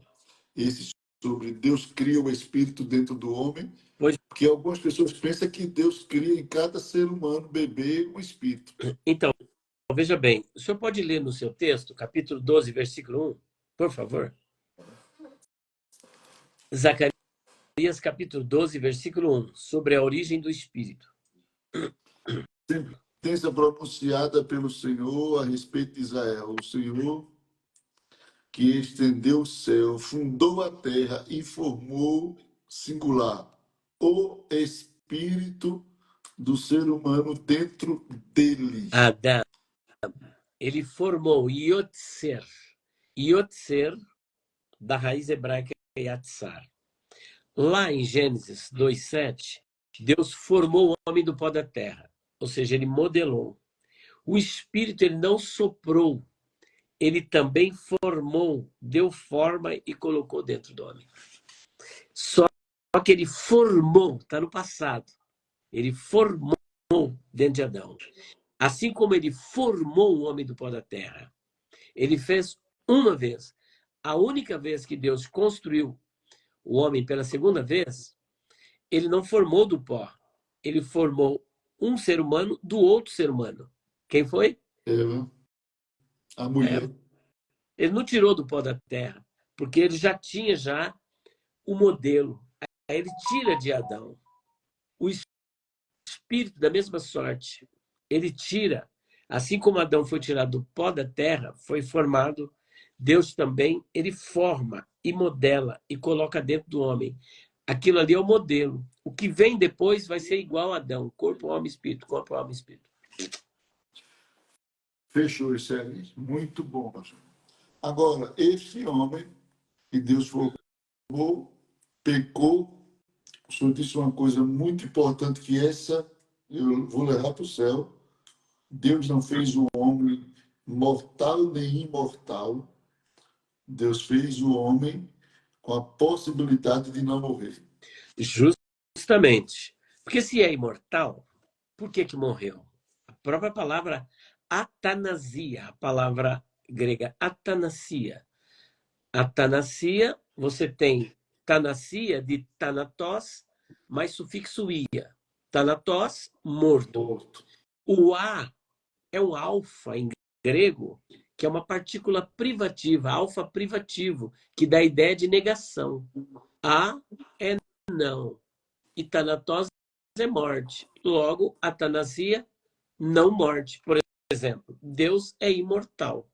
Esse sobre Deus cria o espírito dentro do homem. Pois. Porque algumas pessoas pensam que Deus cria em cada ser humano, bebê, um espírito. Então, veja bem, o senhor pode ler no seu texto, capítulo 12, versículo 1, por favor? Zacarias, capítulo 12, versículo 1, sobre a origem do espírito. Sentença pronunciada pelo Senhor a respeito de Israel. O Senhor que estendeu o céu, fundou a terra e formou, singular, o espírito do ser humano dentro dele. Adão. Ele formou Yotzer. Yotzer, da raiz hebraica Yatzar. Lá em Gênesis 2:7, Deus formou o homem do pó da terra. Ou seja, ele modelou. O espírito, ele não soprou. Ele também formou, deu forma e colocou dentro do homem. Só que ele formou, está no passado. Ele formou dentro de Adão. Assim como ele formou o homem do pó da terra. Ele fez uma vez. A única vez que Deus construiu o homem pela segunda vez, ele não formou do pó. Ele formou um ser humano do outro ser humano. Quem foi? Eva. A mulher. Ele não tirou do pó da terra, porque ele já tinha o modelo. Aí ele tira de Adão o espírito da mesma sorte. Ele tira, assim como Adão foi tirado do pó da terra, foi formado, Deus também, ele forma e modela e coloca dentro do homem. Aquilo ali é o modelo. O que vem depois vai ser igual a Adão. Corpo, alma, espírito. Corpo, alma, espírito. Fechou isso aí. Muito bom, pastor. Agora, esse homem que Deus formou, pecou. O senhor disse uma coisa muito importante, que essa eu vou levar para o céu. Deus não fez o homem mortal nem imortal. Deus fez o homem com a possibilidade de não morrer. Justamente. Porque se é imortal, por que morreu? A própria palavra atanasia, a palavra grega atanasia. Atanasia, você tem tanasia de thanatos, mais sufixo ia. Thanatos, morto. O A é um alfa em grego, que é uma partícula privativa, alfa privativo, que dá a ideia de negação. A é não. E thanatos é morte. Logo, atanasia, não morte. Por exemplo, Deus é imortal.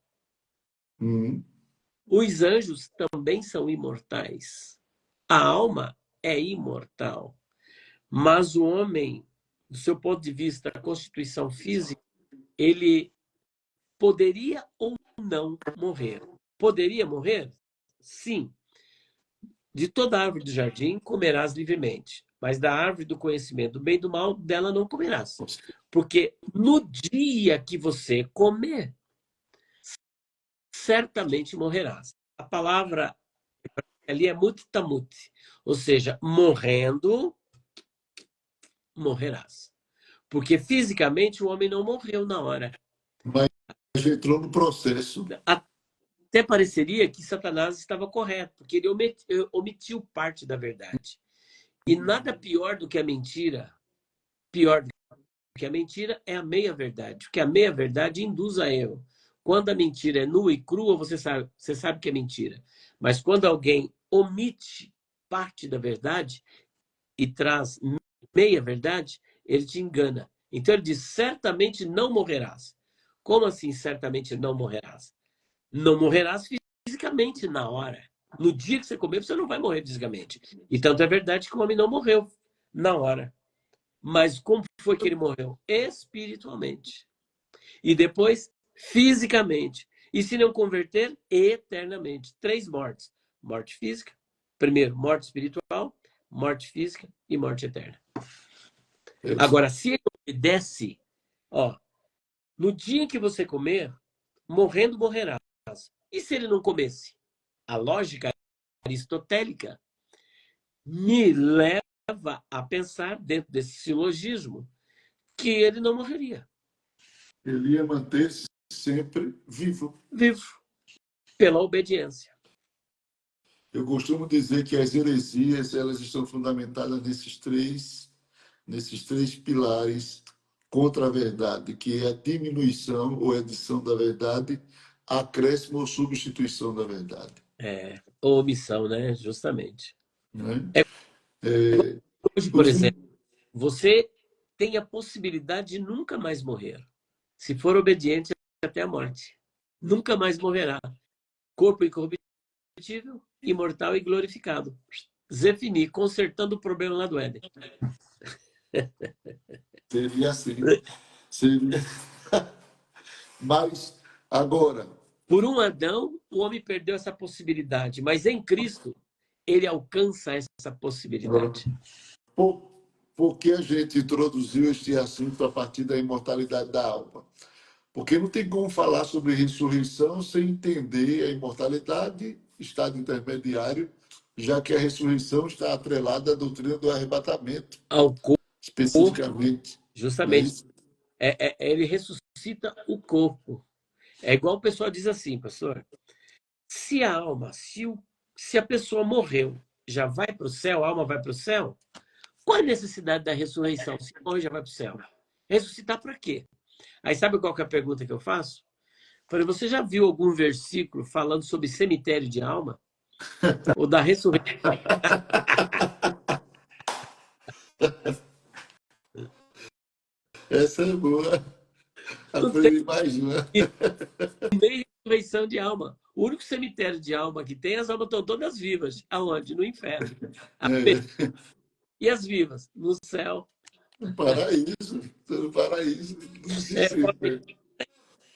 Os anjos também são imortais. A alma é imortal. Mas o homem, do seu ponto de vista da constituição física, ele poderia ou não morrer. Poderia morrer? Sim. De toda árvore do jardim comerás livremente, mas da árvore do conhecimento do bem e do mal, dela não comerás. Porque no dia que você comer, certamente morrerás. A palavra ali é muttamut, ou seja, morrendo, morrerás. Porque fisicamente o homem não morreu na hora. Mas entrou no processo. Até pareceria que Satanás estava correto, porque ele omitiu parte da verdade. E nada pior do que a mentira, pior do que a mentira é a meia-verdade, porque a meia-verdade induz a erro. Quando a mentira é nua e crua, você sabe que é mentira. Mas quando alguém omite parte da verdade e traz meia-verdade, ele te engana. Então ele diz, certamente não morrerás. Como assim, certamente não morrerás? Não morrerás fisicamente na hora. No dia que você comer, você não vai morrer fisicamente. E tanto é verdade que o homem não morreu na hora. Mas como foi que ele morreu? Espiritualmente. E depois, fisicamente. E se não converter, eternamente. 3 mortes. Morte física, primeiro, morte espiritual, morte física e morte eterna. Agora, se ele obedece, ó, no dia em que você comer, morrendo morrerás. E se ele não comesse? A lógica aristotélica me leva a pensar, dentro desse silogismo, que ele não morreria. Ele ia manter-se sempre vivo. Vivo, pela obediência. Eu costumo dizer que as heresias elas estão fundamentadas nesses três pilares contra a verdade, que é a diminuição ou edição da verdade, acréscimo ou substituição da verdade. Ou omissão, né? Justamente. Né? É, Hoje, por os, exemplo, você tem a possibilidade de nunca mais morrer. Se for obediente até a morte. Nunca mais morrerá. Corpo incorruptível, imortal e glorificado. Zefini, consertando o problema lá do Éden. seria assim. Seria... Mas, agora, Por um Adão, o homem perdeu essa possibilidade, mas em Cristo, ele alcança essa possibilidade. por que a gente introduziu este assunto a partir da imortalidade da alma? Porque não tem como falar sobre ressurreição sem entender a imortalidade, estado intermediário, já que a ressurreição está atrelada à doutrina do arrebatamento, Ao corpo, especificamente. Não é justamente. isso? Ele ressuscita o corpo. É igual o pessoal diz assim, pastor. Se a alma, se a pessoa morreu, já vai para o céu, a alma vai para o céu, qual a necessidade da ressurreição? Se morre, já vai para o céu. Ressuscitar para quê? Aí sabe qual que é a pergunta que eu faço? Falei, você já viu algum versículo falando sobre cemitério de alma? Ou da ressurreição? Essa é boa. Não tem Aprendi mais uma. nem ressurreição de alma. O único cemitério de alma que tem, as almas estão todas vivas. Aonde? No inferno. E as vivas? No céu. No paraíso. No paraíso. Não existe inferno.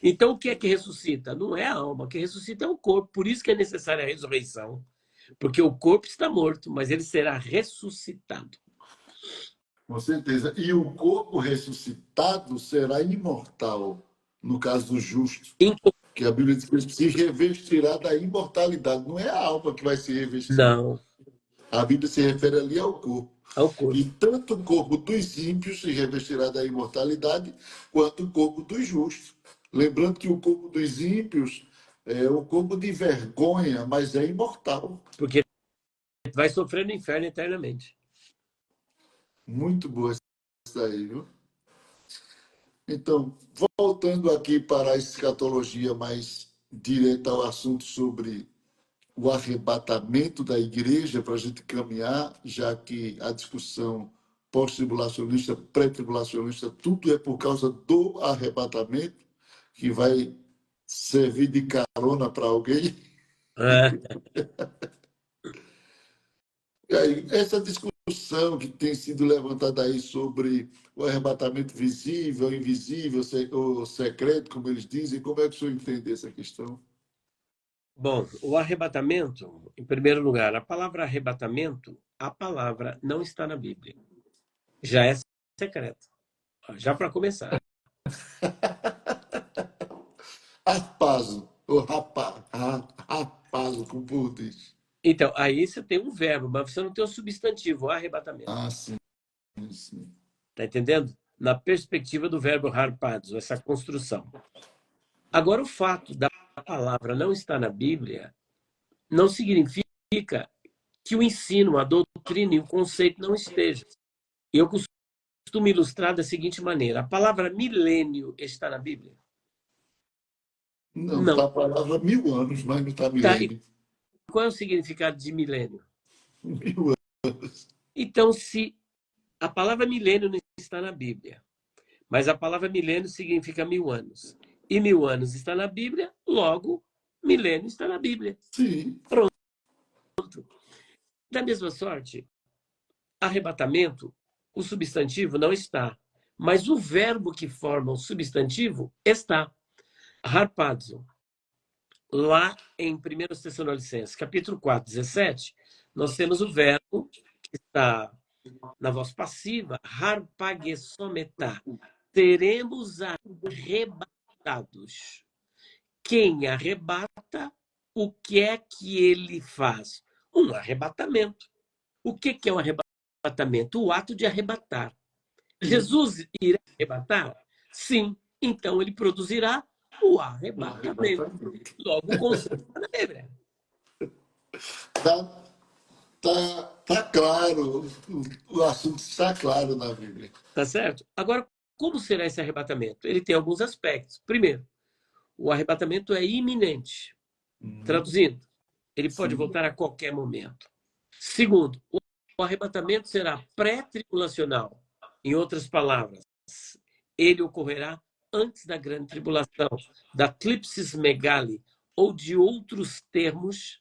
Então, o que é que ressuscita? Não é a alma. O que ressuscita é o corpo. Por isso que é necessária a ressurreição. Porque o corpo está morto, mas ele será ressuscitado. Com certeza. E o corpo ressuscitado será imortal, no caso do justo. Que a Bíblia diz que ele se revestirá da imortalidade. Não é a alma que vai se revestir. Não. A Bíblia se refere ali ao corpo. Ao corpo. E tanto o corpo dos ímpios se revestirá da imortalidade, quanto o corpo dos justos. Lembrando que o corpo dos ímpios é o corpo de vergonha, mas é imortal. Porque vai sofrer no inferno eternamente. Muito boa essa aí, viu? Então, voltando aqui para a escatologia mais direta ao assunto sobre o arrebatamento da igreja, para a gente caminhar, já que a discussão pós-tribulacionista, pré-tribulacionista, tudo é por causa do arrebatamento, que vai servir de carona para alguém. É. E aí, essa discussão discussão que tem sido levantada aí sobre o arrebatamento visível, invisível, o secreto, como eles dizem. Como é que o senhor entende essa questão? Bom, o arrebatamento, em primeiro lugar, a palavra arrebatamento, a palavra não está na Bíblia. Já é secreto. Já para começar. Rapazo, o rapazo, com putz. Então, aí você tem um verbo, mas você não tem o substantivo, o arrebatamento. Ah, sim, sim. Está entendendo? Na perspectiva do verbo harpazo, essa construção. Agora, o fato da palavra não estar na Bíblia não significa que o ensino, a doutrina e o conceito não estejam. Eu costumo ilustrar da seguinte maneira: a palavra milênio está na Bíblia? Não, Não. está a palavra 1000 anos, mas não está Tá. E milênio. qual é o significado de milênio? 1000 anos. Então, se a palavra milênio não está na Bíblia, mas a palavra milênio significa 1000 anos, e 1000 anos está na Bíblia, logo, milênio está na Bíblia. Sim. Da mesma sorte, arrebatamento, o substantivo não está, mas o verbo que forma o substantivo está. Harpazo. Lá em 1 Tessalonicenses, capítulo 4, 17, nós temos o verbo que está na voz passiva, harpagesometá. Seremos arrebatados. Quem arrebata, o que é que ele faz? Um arrebatamento. O que é um arrebatamento? O ato de arrebatar. Jesus irá arrebatar? Sim. Então ele produzirá o arrebatamento. Logo, o conceito está na Bíblia. Tá claro, o assunto está claro na Bíblia. Tá certo? Agora, como será esse arrebatamento? Ele tem alguns aspectos. Primeiro, o arrebatamento é iminente. Traduzindo, ele pode Sim. voltar a qualquer momento. Segundo, o arrebatamento será pré-tribulacional. Em outras palavras, ele ocorrerá antes da grande tribulação, da clipsis megali, ou de outros termos,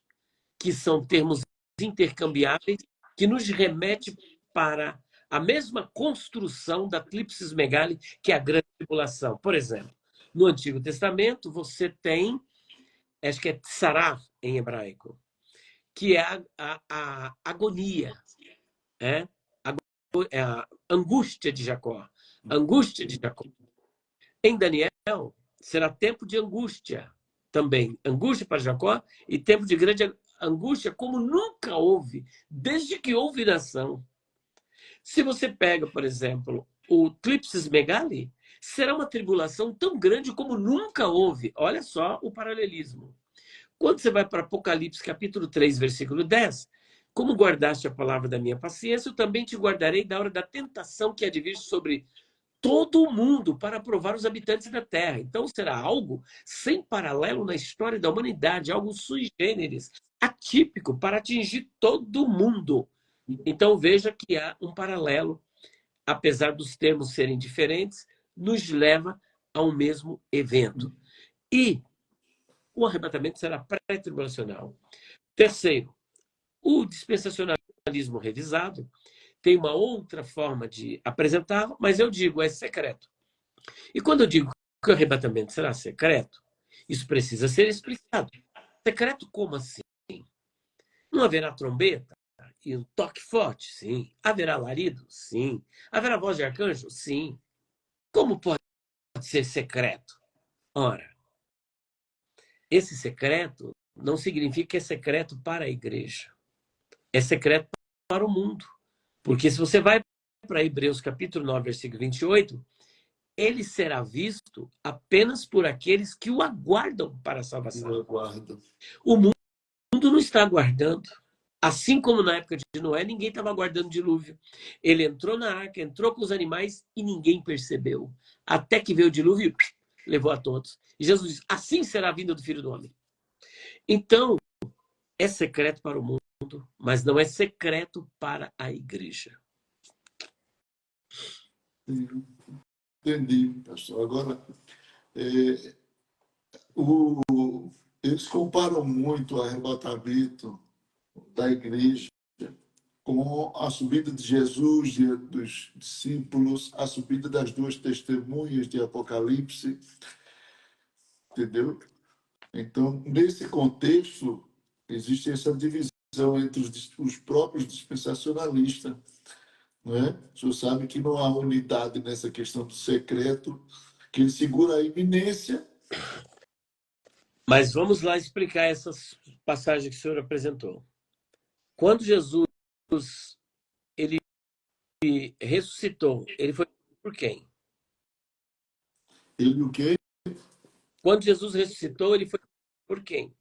que são termos intercambiáveis, que nos remete para a mesma construção da clipsis megali, que é a grande tribulação. Por exemplo, no Antigo Testamento, você tem, acho que é tsará em hebraico, que é a agonia, é a angústia de Jacó. Angústia de Jacó. Em Daniel, será tempo de angústia também. Angústia para Jacó e tempo de grande angústia, como nunca houve, desde que houve nação. Se você pega, por exemplo, o Clipsis Megali, será uma tribulação tão grande como nunca houve. Olha só o paralelismo. Quando você vai para Apocalipse, capítulo 3, versículo 10, como guardaste a palavra da minha paciência, eu também te guardarei da hora da tentação que há de vir sobre todo o mundo para provar os habitantes da terra. Então será algo sem paralelo na história da humanidade, algo sui generis, atípico para atingir todo mundo. Então veja que há um paralelo, apesar dos termos serem diferentes, nos leva ao mesmo evento. E o arrebatamento será pré-tribulacional. Terceiro, o dispensacionalismo revisado tem uma outra forma de apresentar, mas eu digo, é secreto. E quando eu digo que o arrebatamento será secreto, isso precisa ser explicado. Secreto como assim? Não haverá trombeta e um toque forte? Sim. Haverá alarido? Sim. Haverá voz de arcanjo? Sim. Como pode ser secreto? Ora, esse secreto não significa que é secreto para a igreja. É secreto para o mundo. Porque se você vai para Hebreus capítulo 9, versículo 28, ele será visto apenas por aqueles que o aguardam para a salvação. O mundo não está aguardando. Assim como na época de Noé, ninguém estava aguardando o dilúvio. Ele entrou na arca, entrou com os animais e ninguém percebeu. Até que veio o dilúvio e levou a todos. E Jesus diz, assim será a vinda do Filho do Homem. Então, é secreto para o mundo, mas não é secreto para a igreja. Entendi, pastor. Agora, eles comparam muito o arrebatamento da igreja com a subida de Jesus diante dos discípulos, a subida das duas testemunhas de Apocalipse, entendeu? Então, nesse contexto, existe essa divisão entre os próprios dispensacionalistas, não é? O senhor sabe que não há unidade nessa questão do secreto, que ele segura a iminência. Mas vamos lá explicar essas passagens que o senhor apresentou. Quando Jesus ele ressuscitou, ele foi por quem? Ele o quê? Quando Jesus ressuscitou, ele foi por quem?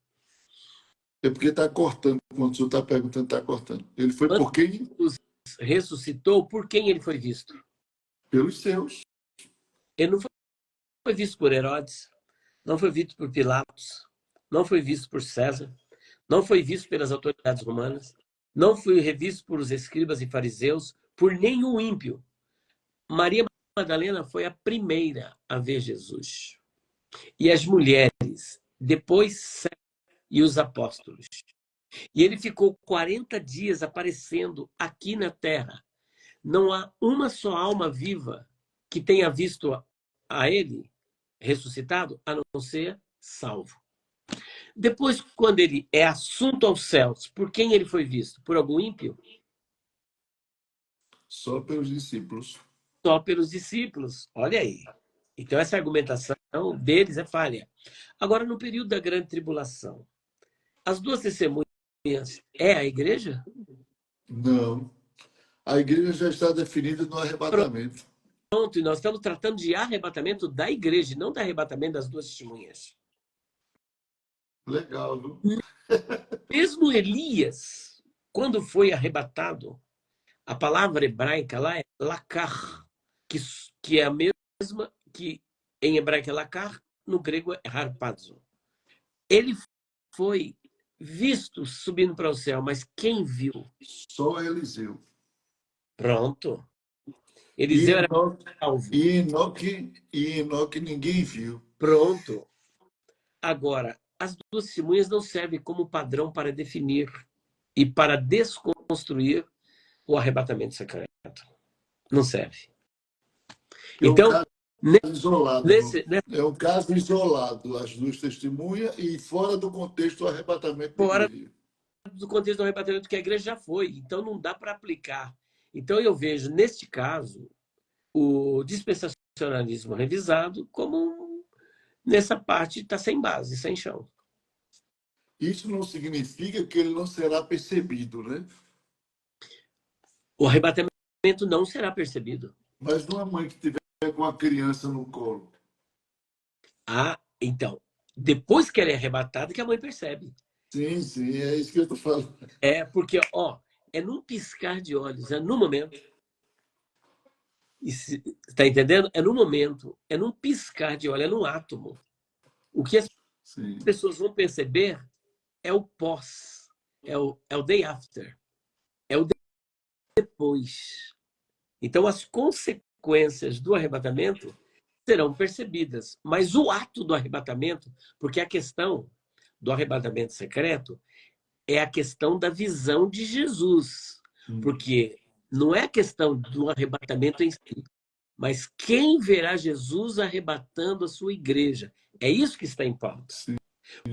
É porque está cortando, quando o senhor está perguntando, está cortando. Ele foi Quando por quem? Jesus ressuscitou, por quem ele foi visto? Pelos seus. Ele não foi visto por Herodes, não foi visto por Pilatos, não foi visto por César, não foi visto pelas autoridades romanas, não foi revisto por os escribas e fariseus, por nenhum ímpio. Maria Madalena foi a primeira a ver Jesus. E as mulheres, depois e os apóstolos. E ele ficou 40 dias aparecendo aqui na terra. Não há uma só alma viva que tenha visto a ele ressuscitado, a não ser salvo. Depois, quando ele é assunto aos céus, por quem ele foi visto? Por algum ímpio? Só pelos discípulos. Só pelos discípulos. Olha aí. Então, essa argumentação deles é falha. Agora, no período da grande tribulação, as duas testemunhas é a igreja? Não. A igreja já está definida no arrebatamento. Pronto, e nós estamos tratando de arrebatamento da igreja, não de arrebatamento das duas testemunhas. Legal, viu? Mesmo Elias, quando foi arrebatado, a palavra hebraica lá é lakar, que é a mesma que em hebraico é lakar, no grego é harpazo. Ele foi visto subindo para o céu, mas quem viu? Só Eliseu. Pronto. E Eliseu era Enoque, salvo. e Enoque ninguém viu. Pronto. Agora, as duas testemunhas não servem como padrão para definir e para desconstruir o arrebatamento secreto. Não serve. É um Então, caso isolado. É um caso isolado, as duas testemunhas, e fora do contexto do arrebatamento da fora igreja. do contexto do arrebatamento que a igreja já foi, então não dá para aplicar. Então eu vejo, neste caso, o dispensacionalismo revisado como nessa parte está sem base, sem chão. Isso não significa que ele não será percebido, né? O arrebatamento não será percebido. Mas não é mãe que tiver com a criança no colo. Ah, então, depois que ela é arrebatada que a mãe percebe. Sim, sim, é isso que eu estou falando. É porque, é num piscar de olhos, é no momento. Está entendendo? É no momento, é num piscar de olhos, é num átomo. O que as Sim. pessoas vão perceber é o pós, é o day after, é o depois. Então, as consequências do arrebatamento serão percebidas, mas o ato do arrebatamento, porque a questão do arrebatamento secreto é a questão da visão de Jesus, porque não é a questão do arrebatamento em si, mas quem verá Jesus arrebatando a sua igreja. É isso que está em pauta. Sim.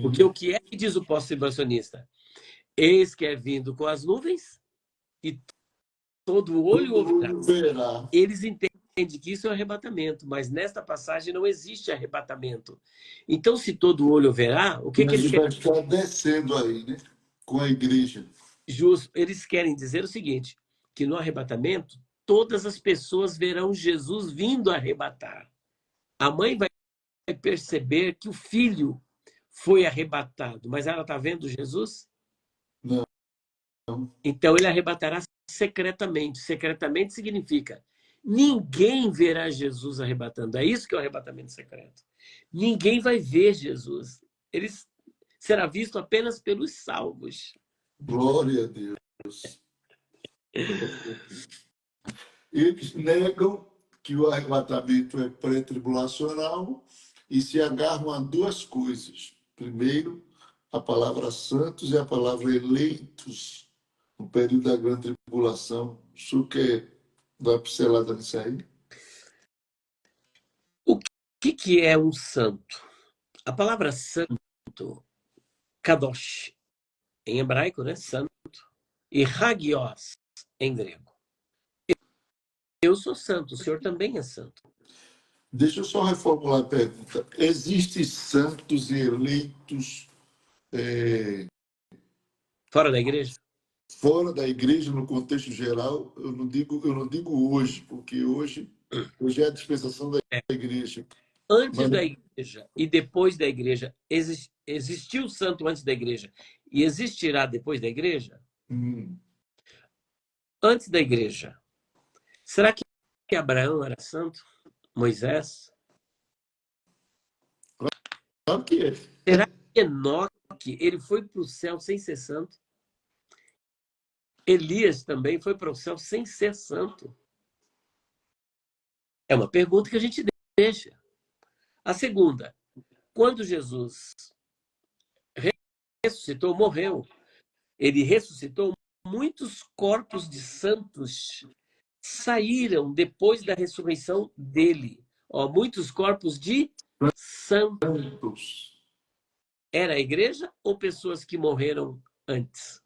Porque o que é que diz o pós-tribulacionista? Eis que é vindo com as nuvens e todo olho ouvirá. Eles entendem que isso é um arrebatamento, mas nesta passagem não existe arrebatamento. Então, se todo olho verá, o que eles querem? Vai ficar descendo aí, né? Com a igreja. Justo. Eles querem dizer o seguinte, que no arrebatamento, todas as pessoas verão Jesus vindo arrebatar. A mãe vai perceber que o filho foi arrebatado, mas ela está vendo Jesus? Não. Então, ele arrebatará secretamente. Secretamente significa ninguém verá Jesus arrebatando. É isso que é o arrebatamento secreto. Ninguém vai ver Jesus. Ele será visto apenas pelos salvos. Glória a Deus. Eles negam que o arrebatamento é pré-tribulacional e se agarram a duas coisas. Primeiro, a palavra santos e a palavra eleitos. no período da grande tribulação. O senhor quer dar uma pincelada nisso aí? O que é um santo? A palavra santo, kadosh, em hebraico, né? Santo, e hagios, em grego. Eu sou santo, o senhor também é santo. Deixa eu só reformular a pergunta. Existem santos e eleitos Fora da igreja? fora da igreja, no contexto geral? Eu não digo hoje, porque hoje é a dispensação da igreja. Antes Mas, da igreja e depois da igreja, existiu o santo antes da igreja e existirá depois da igreja? Antes da igreja. Será que Abraão era santo? Moisés? claro que é. Será que Enoque, ele foi para o céu sem ser santo? Elias também foi para o céu sem ser santo? É uma pergunta que a gente deixa. A segunda, quando Jesus ressuscitou, morreu, ele ressuscitou, muitos corpos de santos saíram depois da ressurreição dele. Muitos corpos de santos. Era a igreja ou pessoas que morreram antes?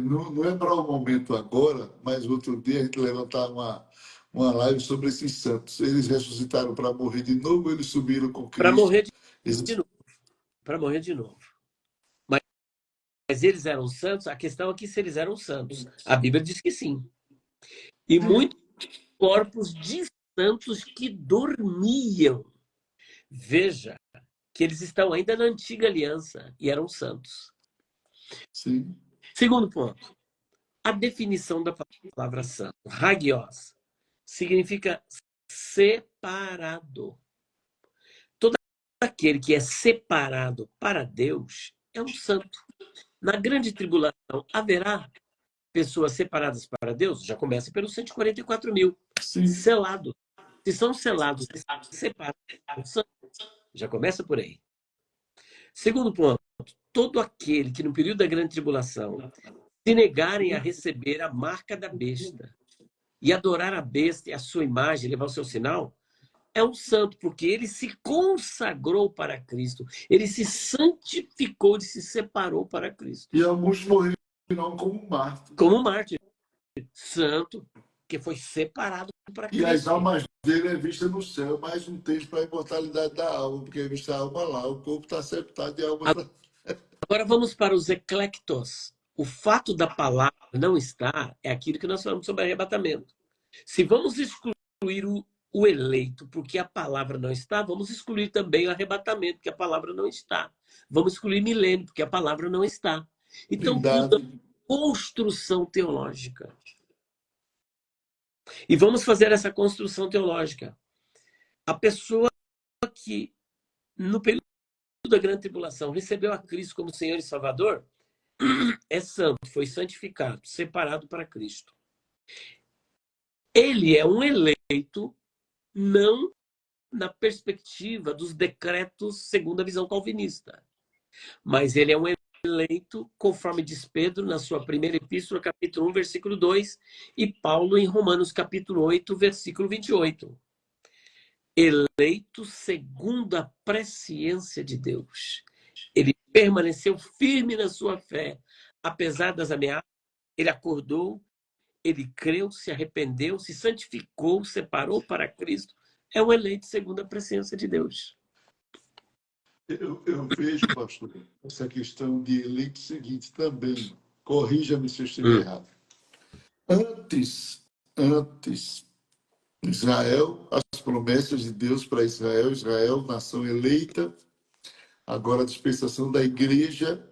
Não é para o momento agora, mas outro dia a gente levantar uma live sobre esses santos. Eles ressuscitaram para morrer de novo, eles subiram com Para Cristo. morrer de novo. Para morrer de novo. Mas eles eram santos? A questão aqui é se eles eram santos. A Bíblia diz que sim. E muitos corpos de santos que dormiam. Veja que eles estão ainda na antiga aliança e eram santos. Sim. Segundo ponto. A definição da palavra santo, hagios, significa separado. Todo aquele que é separado para Deus é um santo. Na grande tribulação, haverá pessoas separadas para Deus? Já começa pelos 144 mil. Sim. Selados. Se são selados, separados, já começa por aí. Segundo ponto, todo aquele que no período da grande tribulação se negarem a receber a marca da besta e adorar a besta e a sua imagem, levar o seu sinal, é um santo, porque ele se consagrou para Cristo, ele se santificou, ele se separou para Cristo. E alguns morreram como mártir. Como mártir, santo, que foi separado para Cristo. E as almas dele é vista no céu, mais um texto para a imortalidade da alma, porque é vista a alma lá, o corpo está sepultado de alma. Agora vamos para os eclectos. O fato da palavra não estar é aquilo que nós falamos sobre arrebatamento. Se vamos excluir o eleito porque a palavra não está, vamos excluir também o arrebatamento porque a palavra não está. Vamos excluir milênio porque a palavra não está. Então, tudo é construção teológica. E vamos fazer essa construção teológica. A pessoa que, no período da grande tribulação, recebeu a Cristo como Senhor e Salvador, é santo, foi santificado, separado para Cristo. Ele é um eleito, não na perspectiva dos decretos segundo a visão calvinista, mas ele é um eleito, conforme diz Pedro na sua primeira epístola, capítulo 1, versículo 2, e Paulo em Romanos, capítulo 8, versículo 28. Eleito segundo a presciência de Deus. Ele permaneceu firme na sua fé, apesar das ameaças, ele acordou, ele creu, se arrependeu, se santificou, separou para Cristo. É um eleito segundo a presciência de Deus. Eu vejo, pastor, essa questão de eleito seguinte também. Corrija-me se eu estiver errado. Antes, Israel, as promessas de Deus para Israel, nação eleita, agora a dispensação da igreja,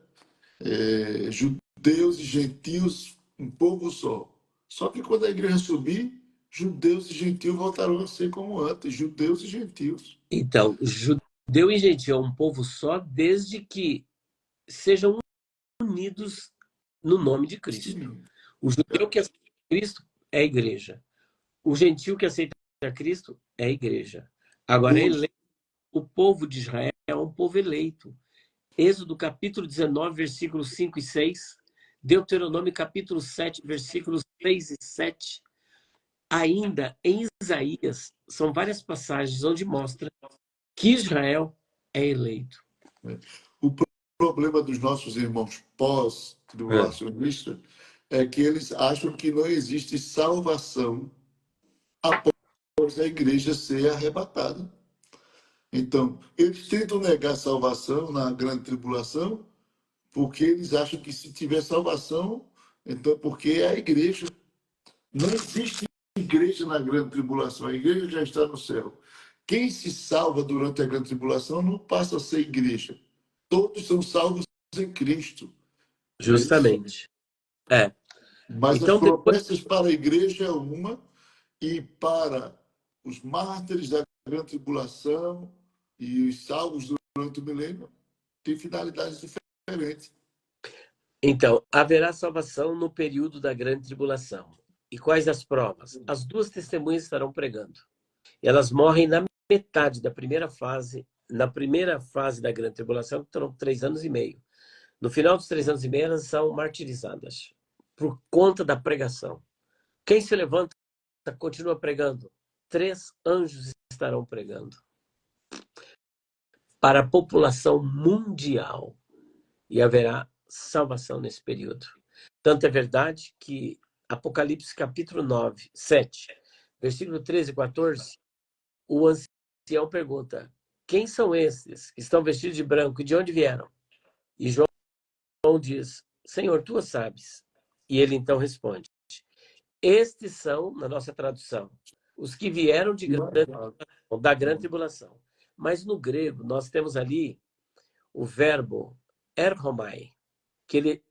judeus e gentios, um povo só. Só que quando a igreja subir, judeus e gentios voltarão a ser como antes, judeus e gentios. Então, judeu e gentio é um povo só, desde que sejam unidos no nome de Cristo. Sim. O judeu que aceita Cristo é a igreja. O gentio que aceita Cristo é a igreja. Agora, o povo de Israel é um povo eleito. Êxodo capítulo 19, versículos 5 e 6. Deuteronômio capítulo 7, versículos 6 e 7. Ainda em Isaías, são várias passagens onde mostra que Israel é eleito. O problema dos nossos irmãos pós-tribulacionistas é que eles acham que não existe salvação após a igreja ser arrebatada. Então, eles tentam negar salvação na grande tribulação porque eles acham que se tiver salvação, então porque é a igreja. Não existe igreja na grande tribulação, a igreja já está no céu. Quem se salva durante a grande tribulação não passa a ser igreja. Todos são salvos em Cristo. Justamente. É. Mas Então, as promessas para a igreja é uma, e para os mártires da grande tribulação e os salvos durante o milênio, tem finalidades diferentes. Então, haverá salvação no período da grande tribulação. E quais as provas? As duas testemunhas estarão pregando. E elas morrem na metade da primeira fase, na primeira fase da grande tribulação, que terão 3 anos e meio. No final dos 3 anos e meio, elas são martirizadas por conta da pregação. Quem se levanta, continua pregando. 3 anjos estarão pregando para a população mundial. E haverá salvação nesse período. Tanto é verdade que Apocalipse capítulo 9, 7, versículo 13 e 14, o ancião pergunta: quem são esses que estão vestidos de branco e de onde vieram? E João diz: Senhor, tu sabes. E ele então responde: estes são, na nossa tradução, os que vieram da grande tribulação. Mas no grego nós temos ali o verbo erhomai, que ele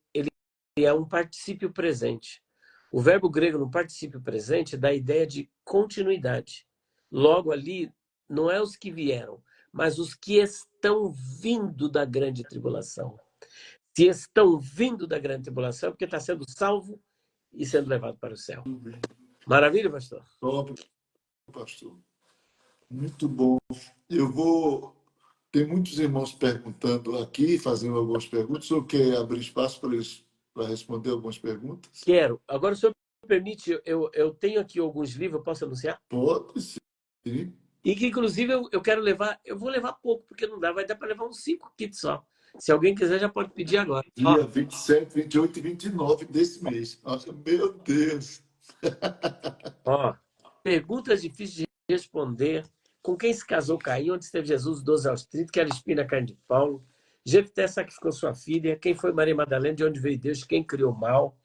é um particípio presente. O verbo grego no particípio presente dá a ideia de continuidade. Logo ali, não é os que vieram, mas os que estão vindo da grande tribulação. Se estão vindo da grande tribulação, é porque está sendo salvo e sendo levado para o céu. Maravilha, pastor? Top, pastor. Muito bom. Eu vou... Tem muitos irmãos perguntando aqui, fazendo algumas perguntas. O senhor quer abrir espaço para eles para responder algumas perguntas? Quero. Agora, o senhor permite, eu tenho aqui alguns livros, eu posso anunciar? Pode, sim. E que, inclusive, eu quero levar, eu vou levar pouco, porque não dá, vai dar para levar uns 5 kits só. Se alguém quiser, já pode pedir agora. Dia 27, 28 e 29 desse mês. Nossa, meu Deus! Perguntas difíceis de responder. Com quem se casou Caim? Onde esteve Jesus? 12 aos 30. Que era espinho na carne de Paulo? Jefté sacrificou sua filha. Quem foi Maria Madalena? De onde veio Deus? Quem criou o mal?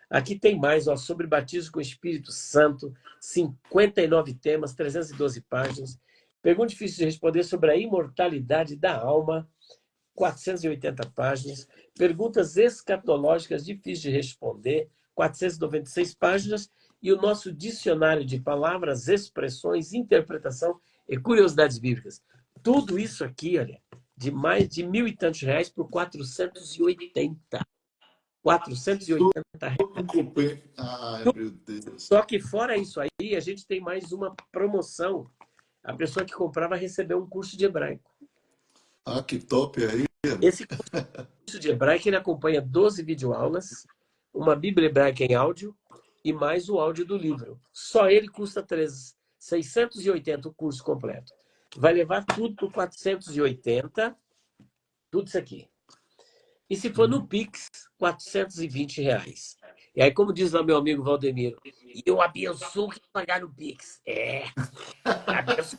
Aqui tem mais, sobre batismo com o Espírito Santo. 59 temas, 312 páginas. Pergunta difícil de responder sobre a imortalidade da alma. 480 páginas. Perguntas escatológicas difíceis de responder. 496 páginas. E o nosso dicionário de palavras, expressões, interpretação e curiosidades bíblicas. Tudo isso aqui, olha, de mais de R$ 1.000 e tantos reais por 480. 480 reais. Ai, meu Deus. Só que fora isso aí, a gente tem mais uma promoção. A pessoa que comprar vai receber um curso de hebraico. Ah, que top aí. Esse curso de hebraico, ele acompanha 12 videoaulas, uma Bíblia hebraica em áudio e mais o áudio do livro. Só ele custa 680 o curso completo. Vai levar tudo por 480, tudo isso aqui. E se for no Pix, R$ 420. E aí, como diz lá meu amigo Valdemiro, eu abençoo quem pagar no Pix. Abençoo.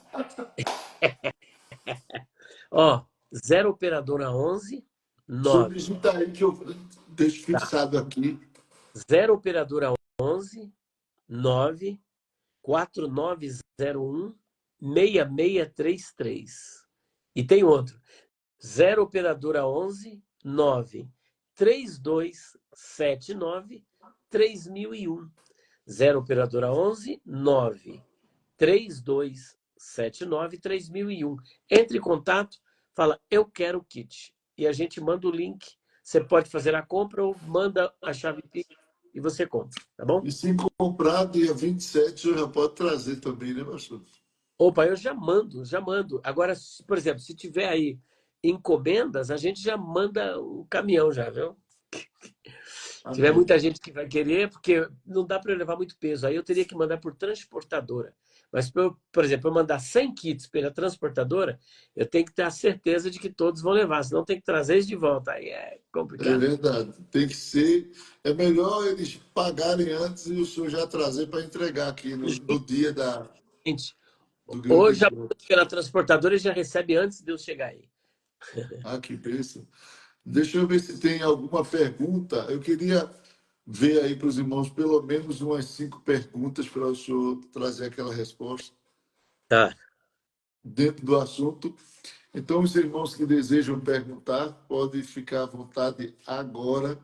0 operadora 11 9. Subdigita aí que eu deixo fixado aqui. 0 operadora 11 9 4901 6633. E tem outro. 0 operadora 11 9 3279 3001. 0 operadora 11 9 3279 3001. Entre em contato, fala, eu quero o kit. E a gente manda o link. Você pode fazer a compra ou manda a chave Pix e você compra, tá bom? E se comprar dia 27, eu já pode trazer também, né, pastor? Opa, eu já mando, já mando. Agora, por exemplo, se tiver aí encomendas, a gente já manda um caminhão já, viu? Se tiver Amém. muita gente que vai querer, porque não dá para eu levar muito peso. Aí eu teria que mandar por transportadora. Mas, por exemplo, eu mandar 100 kits pela transportadora, eu tenho que ter a certeza de que todos vão levar, senão tem que trazer eles de volta. Aí é É complicado. verdade. Tem que ser. É melhor eles pagarem antes e o senhor já trazer para entregar aqui no dia Gente, do grande hoje, encontro. pela transportadora, ele já recebe antes de eu chegar aí. Ah, que bênção. Deixa eu ver se tem alguma pergunta. Eu queria ver aí para os irmãos pelo menos umas 5 perguntas para o senhor trazer aquela resposta Tá. dentro do assunto. Então, os irmãos que desejam perguntar, podem ficar à vontade agora.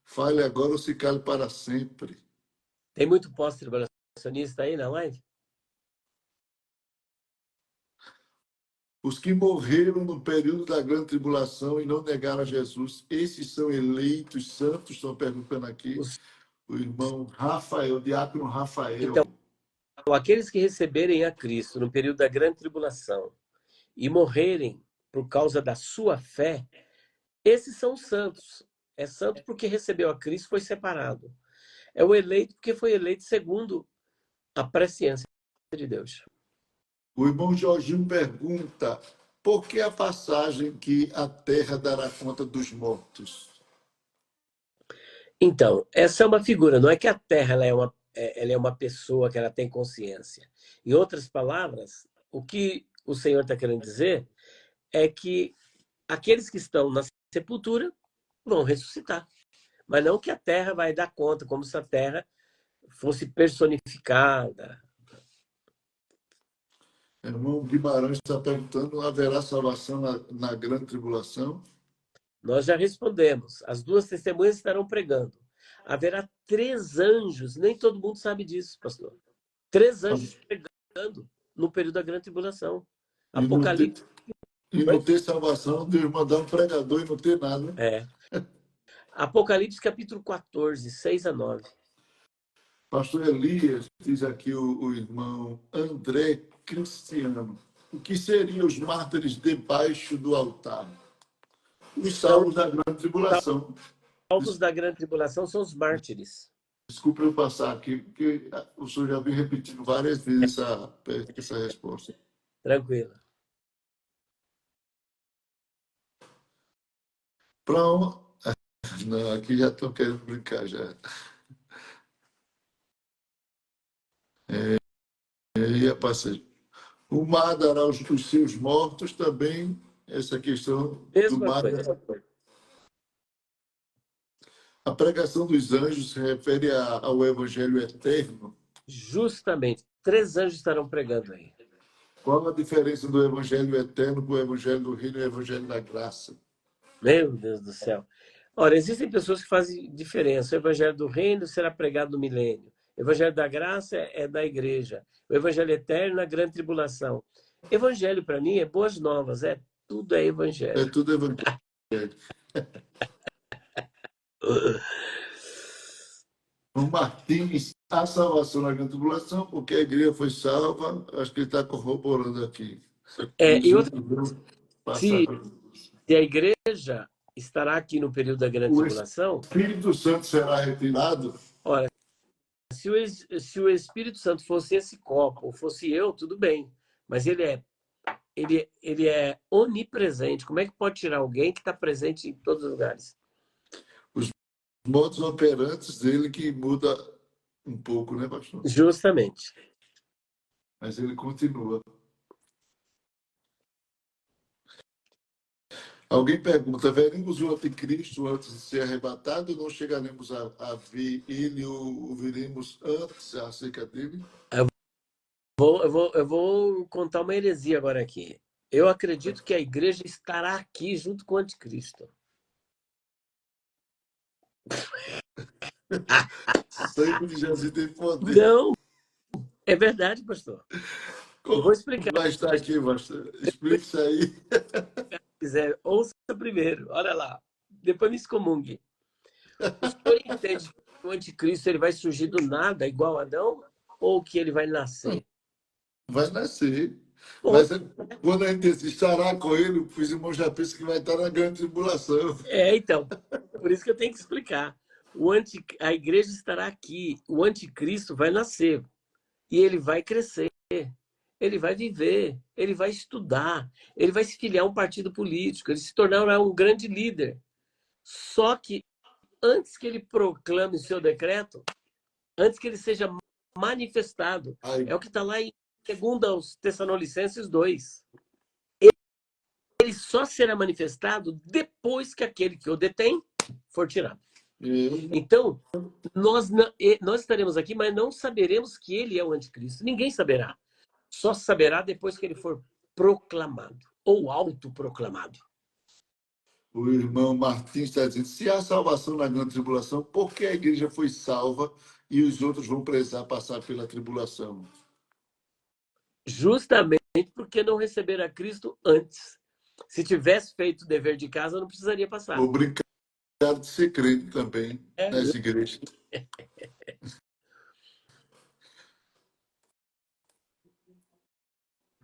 Fale agora ou se cale para sempre. Tem muito pós-tribulacionista aí na live? Os que morreram no período da grande tribulação e não negaram a Jesus, esses são eleitos santos? Estão perguntando aqui. Os- O irmão Rafael, o diácono Então, Rafael. aqueles que receberem a Cristo no período da grande tribulação e morrerem por causa da sua fé, esses são os santos. É santo porque recebeu a Cristo, foi separado. É o eleito porque foi eleito segundo a presciência de Deus. O irmão Jorginho pergunta: por que a passagem que a terra dará conta dos mortos? Então, essa é uma figura, não é que a Terra ela é uma pessoa que ela tem consciência. Em outras palavras, o que o Senhor está querendo dizer é que aqueles que estão na sepultura vão ressuscitar. Mas não que a Terra vai dar conta, como se a Terra fosse personificada. O irmão Guimarães está perguntando: haverá salvação na grande tribulação? Nós já respondemos. As duas testemunhas estarão pregando. Haverá 3 anjos, nem todo mundo sabe disso, pastor. 3 anjos pregando no período da grande tribulação. E não ter, Apocalipse. e não ter salvação, Deus mandar um pregador e não ter nada. É. Apocalipse capítulo 14, 6-9. Pastor Elias, diz aqui o irmão André Cristiano: o que seriam os mártires debaixo do altar? Os Então, salvos da grande tribulação. salvos da grande tribulação são os mártires. Desculpe eu passar aqui, porque o senhor já vem repetindo várias vezes essa resposta. Tranquilo. Para um... Não, aqui já estão querendo brincar já. E a passagem. O mar dará os seus mortos também, essa questão do Mesma mar. coisa. A pregação dos anjos se refere ao evangelho eterno. Justamente. 3 anjos estarão pregando aí. Qual a diferença do evangelho eterno com o evangelho do reino e o evangelho da graça? Meu Deus do céu. Ora, existem pessoas que fazem diferença. O evangelho do reino será pregado no milênio. O evangelho da graça é da igreja. O evangelho eterno na grande tribulação. Evangelho, para mim, é boas novas. Tudo é É evangelho. tudo evangelho. O Martins, a salvação na grande tribulação, porque a igreja foi salva, acho que ele está corroborando aqui. E Os outra, outros vão passar se, para se a igreja estará aqui no período da grande o tribulação, Espírito Santo será retirado. ora, se o Espírito Santo fosse esse copo, ou fosse eu, tudo bem. Mas ele é onipresente. Como é que pode tirar alguém que está presente em todos os lugares? Os modos operantes dele que muda um pouco, né, pastor? Justamente. Mas ele continua. Alguém pergunta: veremos o anticristo antes de ser arrebatado ou não chegaremos a ver ele ou veremos antes acerca dele? Eu vou contar uma heresia agora aqui. Eu acredito que a igreja estará aqui junto com o anticristo. Sangue de Jesus tem poder. Não, é verdade, pastor. Eu vou Como explicar. vai estar aqui, pastor? Explique isso aí. Se quiser, ouça primeiro. Olha lá. Depois me excomungue. O senhor entende que o anticristo ele vai surgir do nada, igual Adão? Ou que ele vai nascer? Vai nascer. Mas Ponto. quando a gente estará com ele, os irmãos já pensam que vai estar na grande tribulação. Então. Por isso que eu tenho que explicar. A igreja estará aqui, o anticristo vai nascer e ele vai crescer, ele vai viver, ele vai estudar, ele vai se filiar a um partido político, ele se tornará um grande líder. Só que antes que ele proclame o seu decreto, antes que ele seja manifestado, é o que está lá em 2 Tessalonicenses 2. Ele só será manifestado depois que aquele que o detém for tirado. Então, nós estaremos aqui, mas não saberemos que ele é o anticristo. Ninguém saberá. Só saberá depois que ele for proclamado ou autoproclamado. O irmão Martins está dizendo, se há salvação na grande tribulação, por que a igreja foi salva e os outros vão precisar passar pela tribulação? Justamente porque não receberam a Cristo antes. Se tivesse feito o dever de casa, não precisaria passar. Obrigado de ser crente também nessa igreja.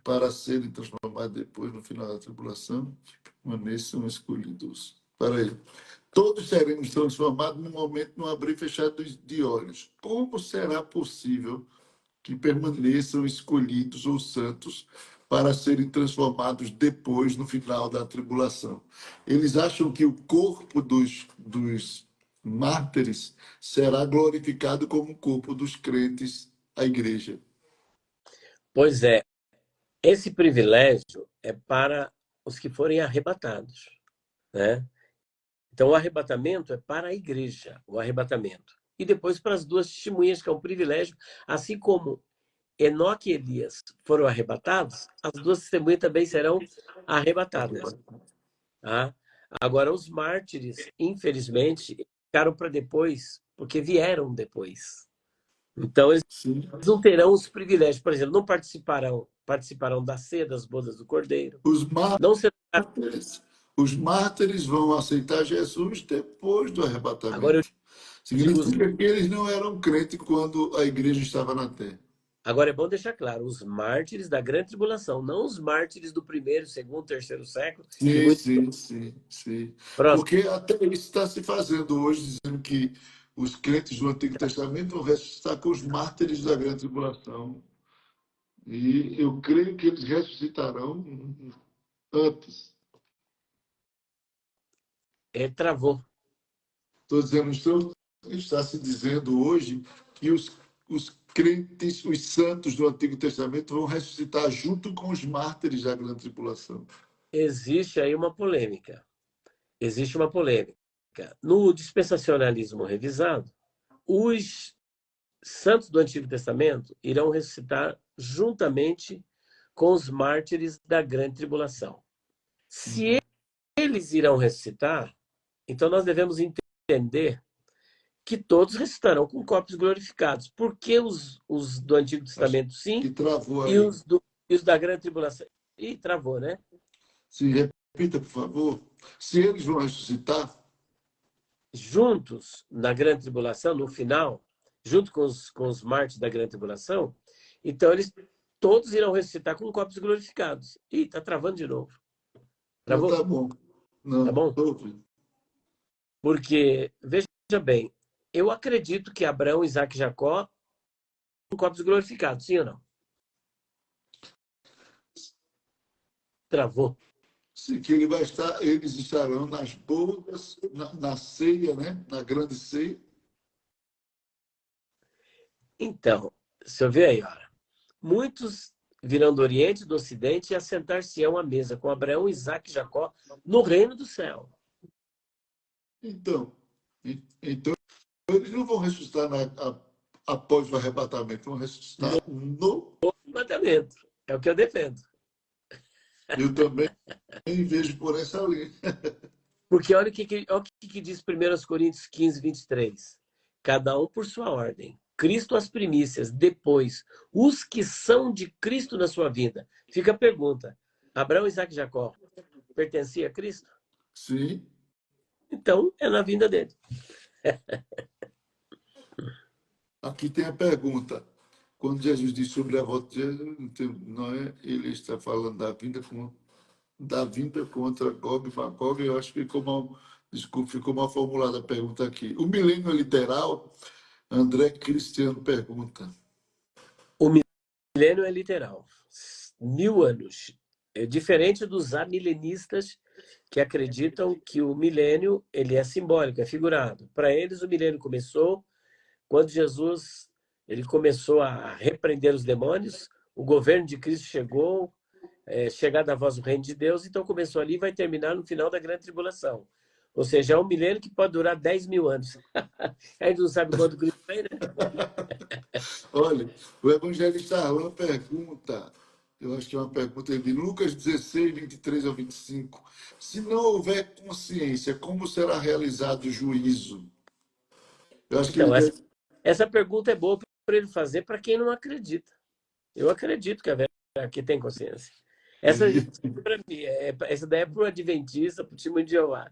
Para serem transformados depois, no final da tribulação, permaneçam escolhidos. Para aí. Todos seremos transformados no momento, no abrir e fechar de olhos. Como será possível que permaneçam escolhidos ou santos para serem transformados depois, no final da tribulação? Eles acham que o corpo dos mártires será glorificado como o corpo dos crentes, a igreja. Pois é. Esse privilégio é para os que forem arrebatados, né? Então, o arrebatamento é para a igreja, o arrebatamento. E depois para as 2 testemunhas, que é um privilégio, assim como Enoque e Elias foram arrebatados, as 2 testemunhas também serão arrebatadas. Tá? Agora, os mártires, infelizmente, ficaram para depois, porque vieram depois. Então, eles não terão os privilégios. Por exemplo, não participarão da ceia das bodas do Cordeiro. Os mártires vão aceitar Jesus depois do arrebatamento. Agora, significa que eles não eram crentes quando a igreja estava na terra. Agora, é bom deixar claro, os mártires da grande tribulação, não os mártires do 1º, 2º, 3º século. Sim. Porque até isso está se fazendo hoje, dizendo que os crentes do Antigo Testamento vão ressuscitar com os mártires da grande tribulação. E eu creio que eles ressuscitarão antes. Travou. Estou dizendo, está se dizendo hoje que os crentes, os santos do Antigo Testamento vão ressuscitar junto com os mártires da grande tribulação. Existe aí uma polêmica. No dispensacionalismo revisado, os santos do Antigo Testamento irão ressuscitar juntamente com os mártires da grande tribulação. Se eles irão ressuscitar, então nós devemos entender que todos ressuscitarão com corpos glorificados. Porque os do Antigo Testamento, sim, e os da grande tribulação... Ih, travou, né? Sim, repita, por favor. Se eles vão ressuscitar... juntos na grande tribulação, no final, junto com os mártires da grande tribulação, então eles todos irão ressuscitar com corpos glorificados. Ih, está travando de novo. Travou? Não, tá bom. Não, tá bom? Tô... Porque, veja bem, eu acredito que Abraão, Isaac e Jacó com corpos glorificados, sim ou não? Travou. Sim, que eles estarão nas bodas, na ceia, né? Na grande ceia. Então, se eu ver aí, olha, muitos virão do Oriente e do Ocidente e assentar-se-ão à mesa com Abraão, Isaac e Jacó no reino do céu. Então eles não vão ressuscitar após o arrebatamento, vão ressuscitar no arrebatamento. É o que eu defendo. Eu também vejo por essa linha. Porque olha o que diz 1 Coríntios 15, 23. Cada um por sua ordem. Cristo as primícias, depois os que são de Cristo na sua vida. Fica a pergunta. Abraão, Isaac e Jacó pertencia a Cristo? Sim. Então, é na vinda dele. Aqui tem a pergunta. Quando Jesus diz sobre a volta de Jesus, não é? Ele está falando da vinda contra Gog e Magog. Eu acho que como Desculpe, ficou mal formulada a pergunta aqui. O milênio é literal? André Cristiano pergunta. O milênio é literal. 1000 anos. É diferente dos amilenistas que acreditam que o milênio ele é simbólico, é figurado. Para eles, o milênio começou quando Jesus ele começou a repreender os demônios, o governo de Cristo chegou, chegada a voz do reino de Deus, então começou ali e vai terminar no final da grande tribulação. Ou seja, é um milênio que pode durar 10.000 anos. A gente não sabe quando Cristo vem, né? Olha, o evangelista Arlan pergunta, eu acho que é uma pergunta de Lucas 16, 23 ao 25. Se não houver consciência, como será realizado o juízo? Eu acho que ele Então, deve... essa pergunta é boa para ele fazer para quem não acredita. Eu acredito que tem consciência. Essa para mim, essa daí é para o Adventista, para o time de Jeová.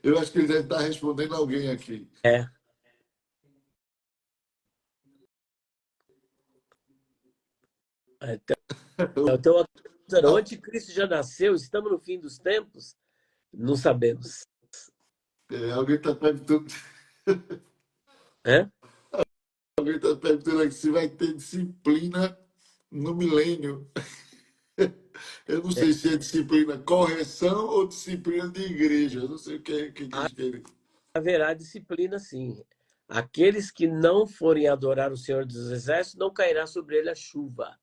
Eu acho que ele deve estar respondendo alguém aqui. É. Então, o anticristo já nasceu, estamos no fim dos tempos? Não sabemos. Alguém está perguntando, É? alguém tá perguntando aqui se vai ter disciplina no milênio. Eu não sei se é disciplina correção ou disciplina de igreja. Eu não sei o que diz que ele... Haverá disciplina, sim. Aqueles que não forem adorar o Senhor dos Exércitos, não cairá sobre ele a chuva.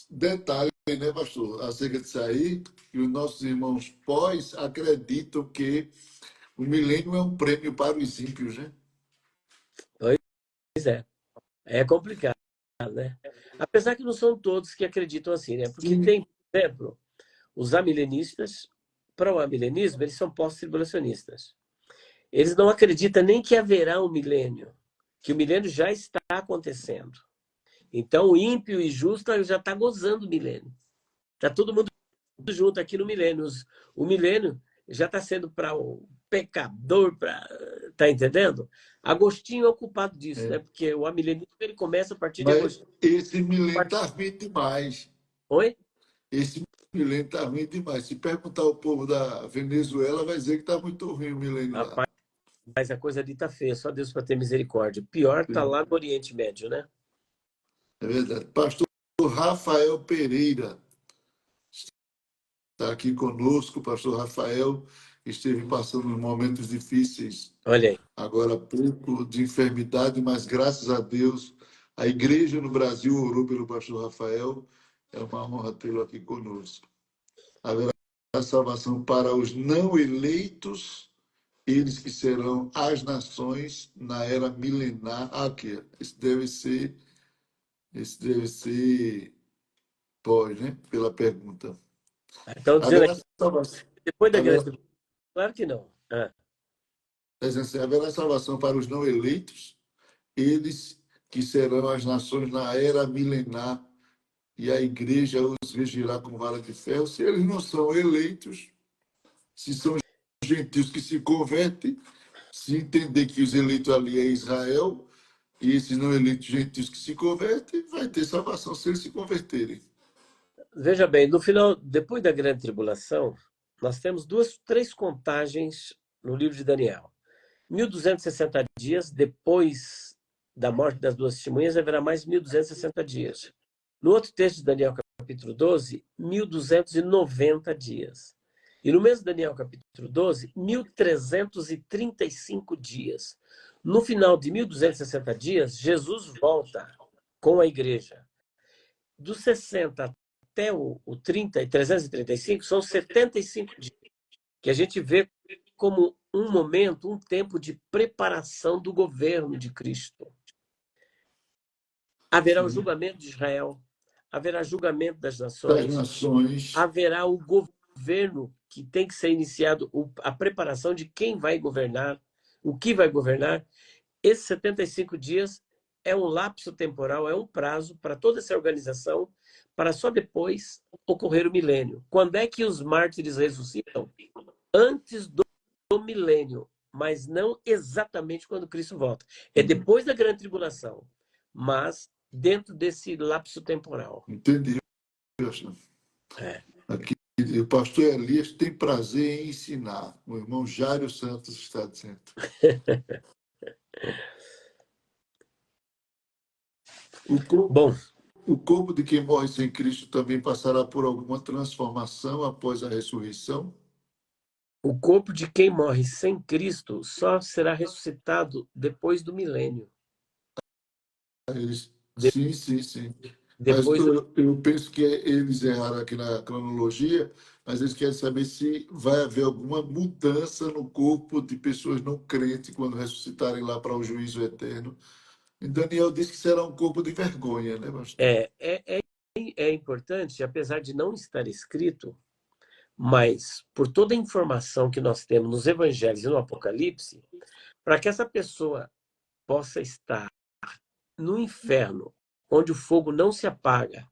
Detalhe, né, pastor, acerca disso aí, que os nossos irmãos pós acreditam que o milênio é um prêmio para os ímpios, né? Pois é. É complicado, né? Apesar que não são todos que acreditam assim, né? Porque tem, por exemplo, os amilenistas. Para o amilenismo, eles são pós-tribulacionistas. Eles não acreditam nem que haverá um milênio, que o milênio já está acontecendo. Então, o ímpio e justo já está gozando do milênio. Está todo mundo junto aqui no milênio. O milênio já está sendo para o pecador, tá entendendo? Agostinho é o culpado disso, né? Porque o amilenismo ele começa a partir de Mas Agostinho. esse milênio está ruim demais. Oi? Esse milênio está ruim demais. Se perguntar ao povo da Venezuela, vai dizer que está muito ruim o milênio lá. Rapaz, a coisa ali está feia, só Deus para ter misericórdia. O pior está lá no Oriente Médio, né? É verdade. Pastor Rafael Pereira está aqui conosco. Pastor Rafael esteve passando momentos difíceis Olha aí. agora há pouco, de enfermidade, mas graças a Deus, a igreja no Brasil orou pelo pastor Rafael. É uma honra tê-lo aqui conosco. Haverá salvação para os não eleitos, eles que serão as nações na era milenar. Aqui, esse deve ser pós, né? Pela pergunta. Estão dizendo Haverá aqui, salvação, depois da haverá, grande. Claro que não. haverá salvação para os não eleitos, eles que serão as nações na era milenar, e a igreja os regirá com vara de ferro. Se eles não são eleitos, se são gentios que se convertem, se entender que os eleitos ali é Israel, e esses não eleitos gentios que se convertem, vai ter salvação se eles se converterem. Veja bem, no final, depois da grande tribulação, nós temos três contagens no livro de Daniel. 1260 dias depois da morte das duas testemunhas, haverá mais 1260 dias. No outro texto de Daniel, capítulo 12, 1290 dias. E no mesmo Daniel, capítulo 12, 1335 dias. No final de 1260 dias, Jesus volta com a igreja. Dos 60 até o 30 e 335, são 75 dias, que a gente vê como um momento, um tempo de preparação do governo de Cristo. Haverá o julgamento de Israel, haverá julgamento das nações, haverá o governo que tem que ser iniciado, a preparação de quem vai governar, o que vai governar. Esses 75 dias é um lapso temporal, é um prazo para toda essa organização, para só depois ocorrer o milênio. Quando é que os mártires ressuscitam? Antes do milênio, mas não exatamente quando Cristo volta. É depois da grande tribulação, mas dentro desse lapso temporal. Entendi. Aqui o pastor Elias tem prazer em ensinar. O irmão Jário Santos está dizendo. O corpo, Bom, o corpo de quem morre sem Cristo também passará por alguma transformação após a ressurreição? o corpo de quem morre sem Cristo só será ressuscitado depois do milênio. De- Sim, sim, sim. Mas depois do eu penso que eles erraram aqui na cronologia, mas eles querem saber se vai haver alguma mudança no corpo de pessoas não crentes quando ressuscitarem lá para o juízo eterno. E Daniel disse que será um corpo de vergonha, né, pastor? é importante, apesar de não estar escrito, mas por toda a informação que nós temos nos evangelhos e no Apocalipse, para que essa pessoa possa estar no inferno, onde o fogo não se apaga,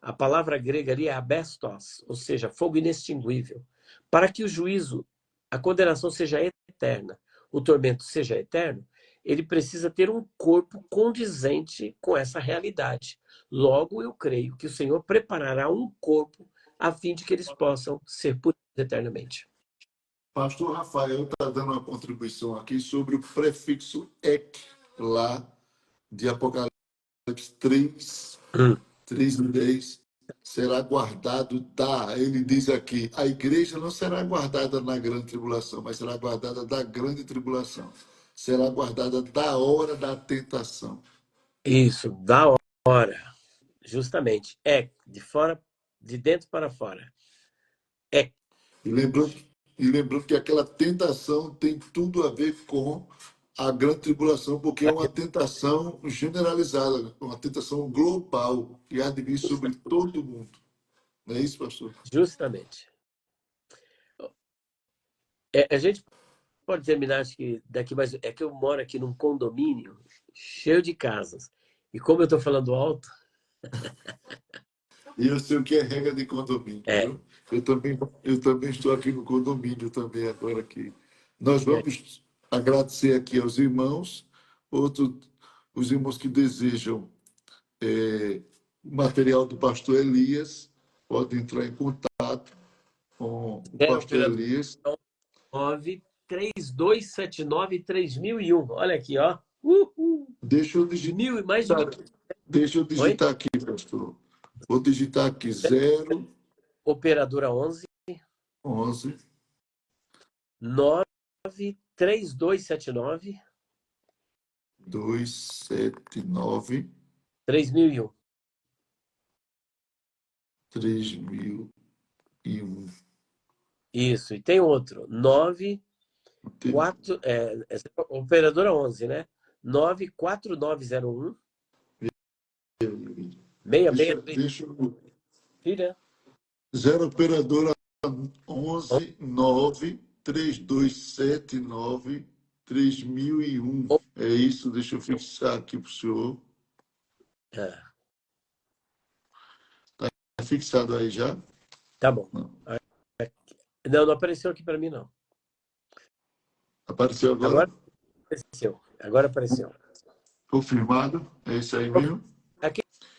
a palavra grega ali é abestos, ou seja, fogo inextinguível, para que o juízo, a condenação seja eterna, o tormento seja eterno, ele precisa ter um corpo condizente com essa realidade. Logo, eu creio que o Senhor preparará um corpo a fim de que eles possam ser purificados eternamente. Pastor Rafael está dando uma contribuição aqui sobre o prefixo ek, lá de Apocalipse 3, Hum. 3 e 10. Será guardado da, ele diz aqui, a igreja não será guardada na grande tribulação, mas será guardada da grande tribulação. Será guardada da hora da tentação. Isso, da hora, justamente. É, de fora, de dentro para fora. É, E lembrando, e lembrando que aquela tentação tem tudo a ver com a grande tribulação, porque é uma tentação generalizada, uma tentação global, que há de vir sobre todo mundo. Não é isso, pastor? justamente. A gente pode terminar, acho que daqui mais. É que eu moro aqui num condomínio cheio de casas. E como eu estou falando alto, E eu sei o que é regra de condomínio, é. viu? Eu também estou aqui no condomínio também agora aqui. Nós E aí, vamos agradecer aqui aos irmãos, outro, os irmãos que desejam o material do pastor Elias, podem entrar em contato com o pastor operador Elias. 932793001. Olha aqui, ó. Deixa eu digitar, Mais de mil. deixa eu Oi? digitar aqui, pastor. Vou digitar aqui 0, Operadora 11 11, 93279 279, 3001. 3001. Isso, e tem outro. 94, operadora 11, né? 94901 6633. Deixa eu. Filha? 0 operadora 11 9 3279 3001. É isso, deixa eu fixar aqui para o senhor. Ah, Tá fixado aí já? tá bom. Não. Não, não apareceu aqui para mim, não. Apareceu agora? Agora apareceu. Agora apareceu. Confirmado? É isso aí mesmo?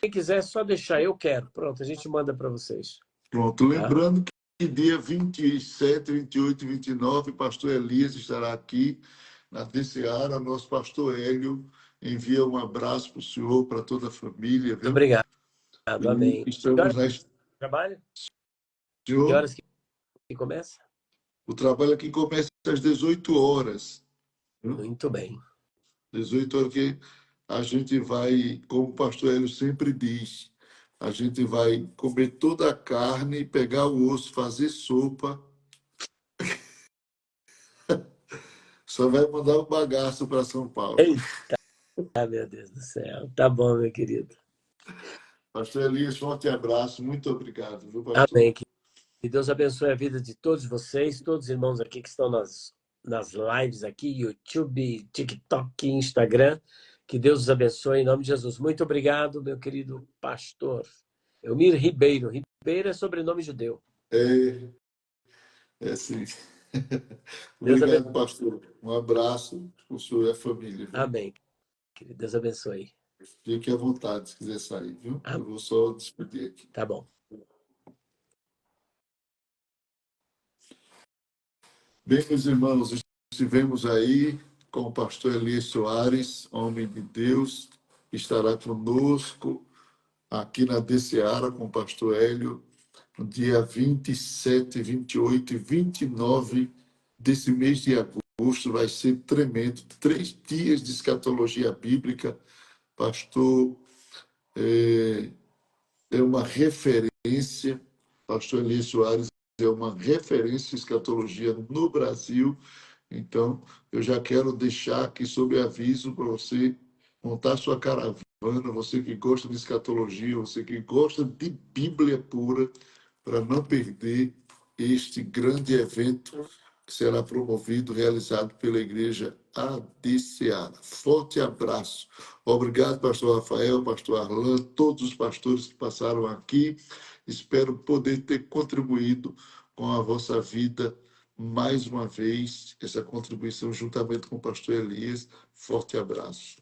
Quem quiser, é só deixar. Eu quero. Pronto, a gente manda para vocês. Pronto. Tá? Lembrando que dia 27, 28 e 29, pastor Elias estará aqui na DCA. Nosso pastor Hélio envia um abraço para o senhor, para toda a família, Muito viu? obrigado. E Amém. Que estamos horas na. trabalho? Que Senhor, horas que começa? o trabalho aqui começa às 18 horas. Viu? Muito bem. 18 horas que a gente vai, como o pastor Hélio sempre diz, a gente vai comer toda a carne, pegar o osso, fazer sopa, só vai mandar o bagaço para São Paulo. Eita, meu Deus do céu. Tá bom, meu querido. Pastor Elias, forte abraço, muito obrigado, viu, pastor? Amém. Que Deus abençoe a vida de todos vocês, todos os irmãos aqui que estão nas lives aqui, YouTube, TikTok, Instagram. Que Deus os abençoe em nome de Jesus. Muito obrigado, meu querido pastor. Elmir Ribeiro. Ribeiro é sobrenome judeu. É, é sim. Deus abençoe. Obrigado, pastor. Um abraço para o senhor e a família, viu? Amém. Querido, Deus abençoe. Fique à vontade se quiser sair, viu? Amém. Eu vou só despedir aqui. Tá bom. Bem, meus irmãos, estivemos aí com o pastor Elias Soares, homem de Deus, que estará conosco aqui na DCARA com o pastor Hélio, no dia 27, 28 e 29 desse mês de agosto. Vai ser tremendo. 3 dias de escatologia bíblica. Pastor é uma referência, pastor Elias Soares é uma referência em escatologia no Brasil. Então, eu já quero deixar aqui sob aviso para você montar sua caravana, você que gosta de escatologia, você que gosta de Bíblia pura, para não perder este grande evento que será promovido, realizado pela Igreja ADCA. Forte abraço. Obrigado, pastor Rafael, pastor Arlan, todos os pastores que passaram aqui. Espero poder ter contribuído com a vossa vida mais uma vez, essa contribuição juntamente com o pastor Elias. Forte abraço.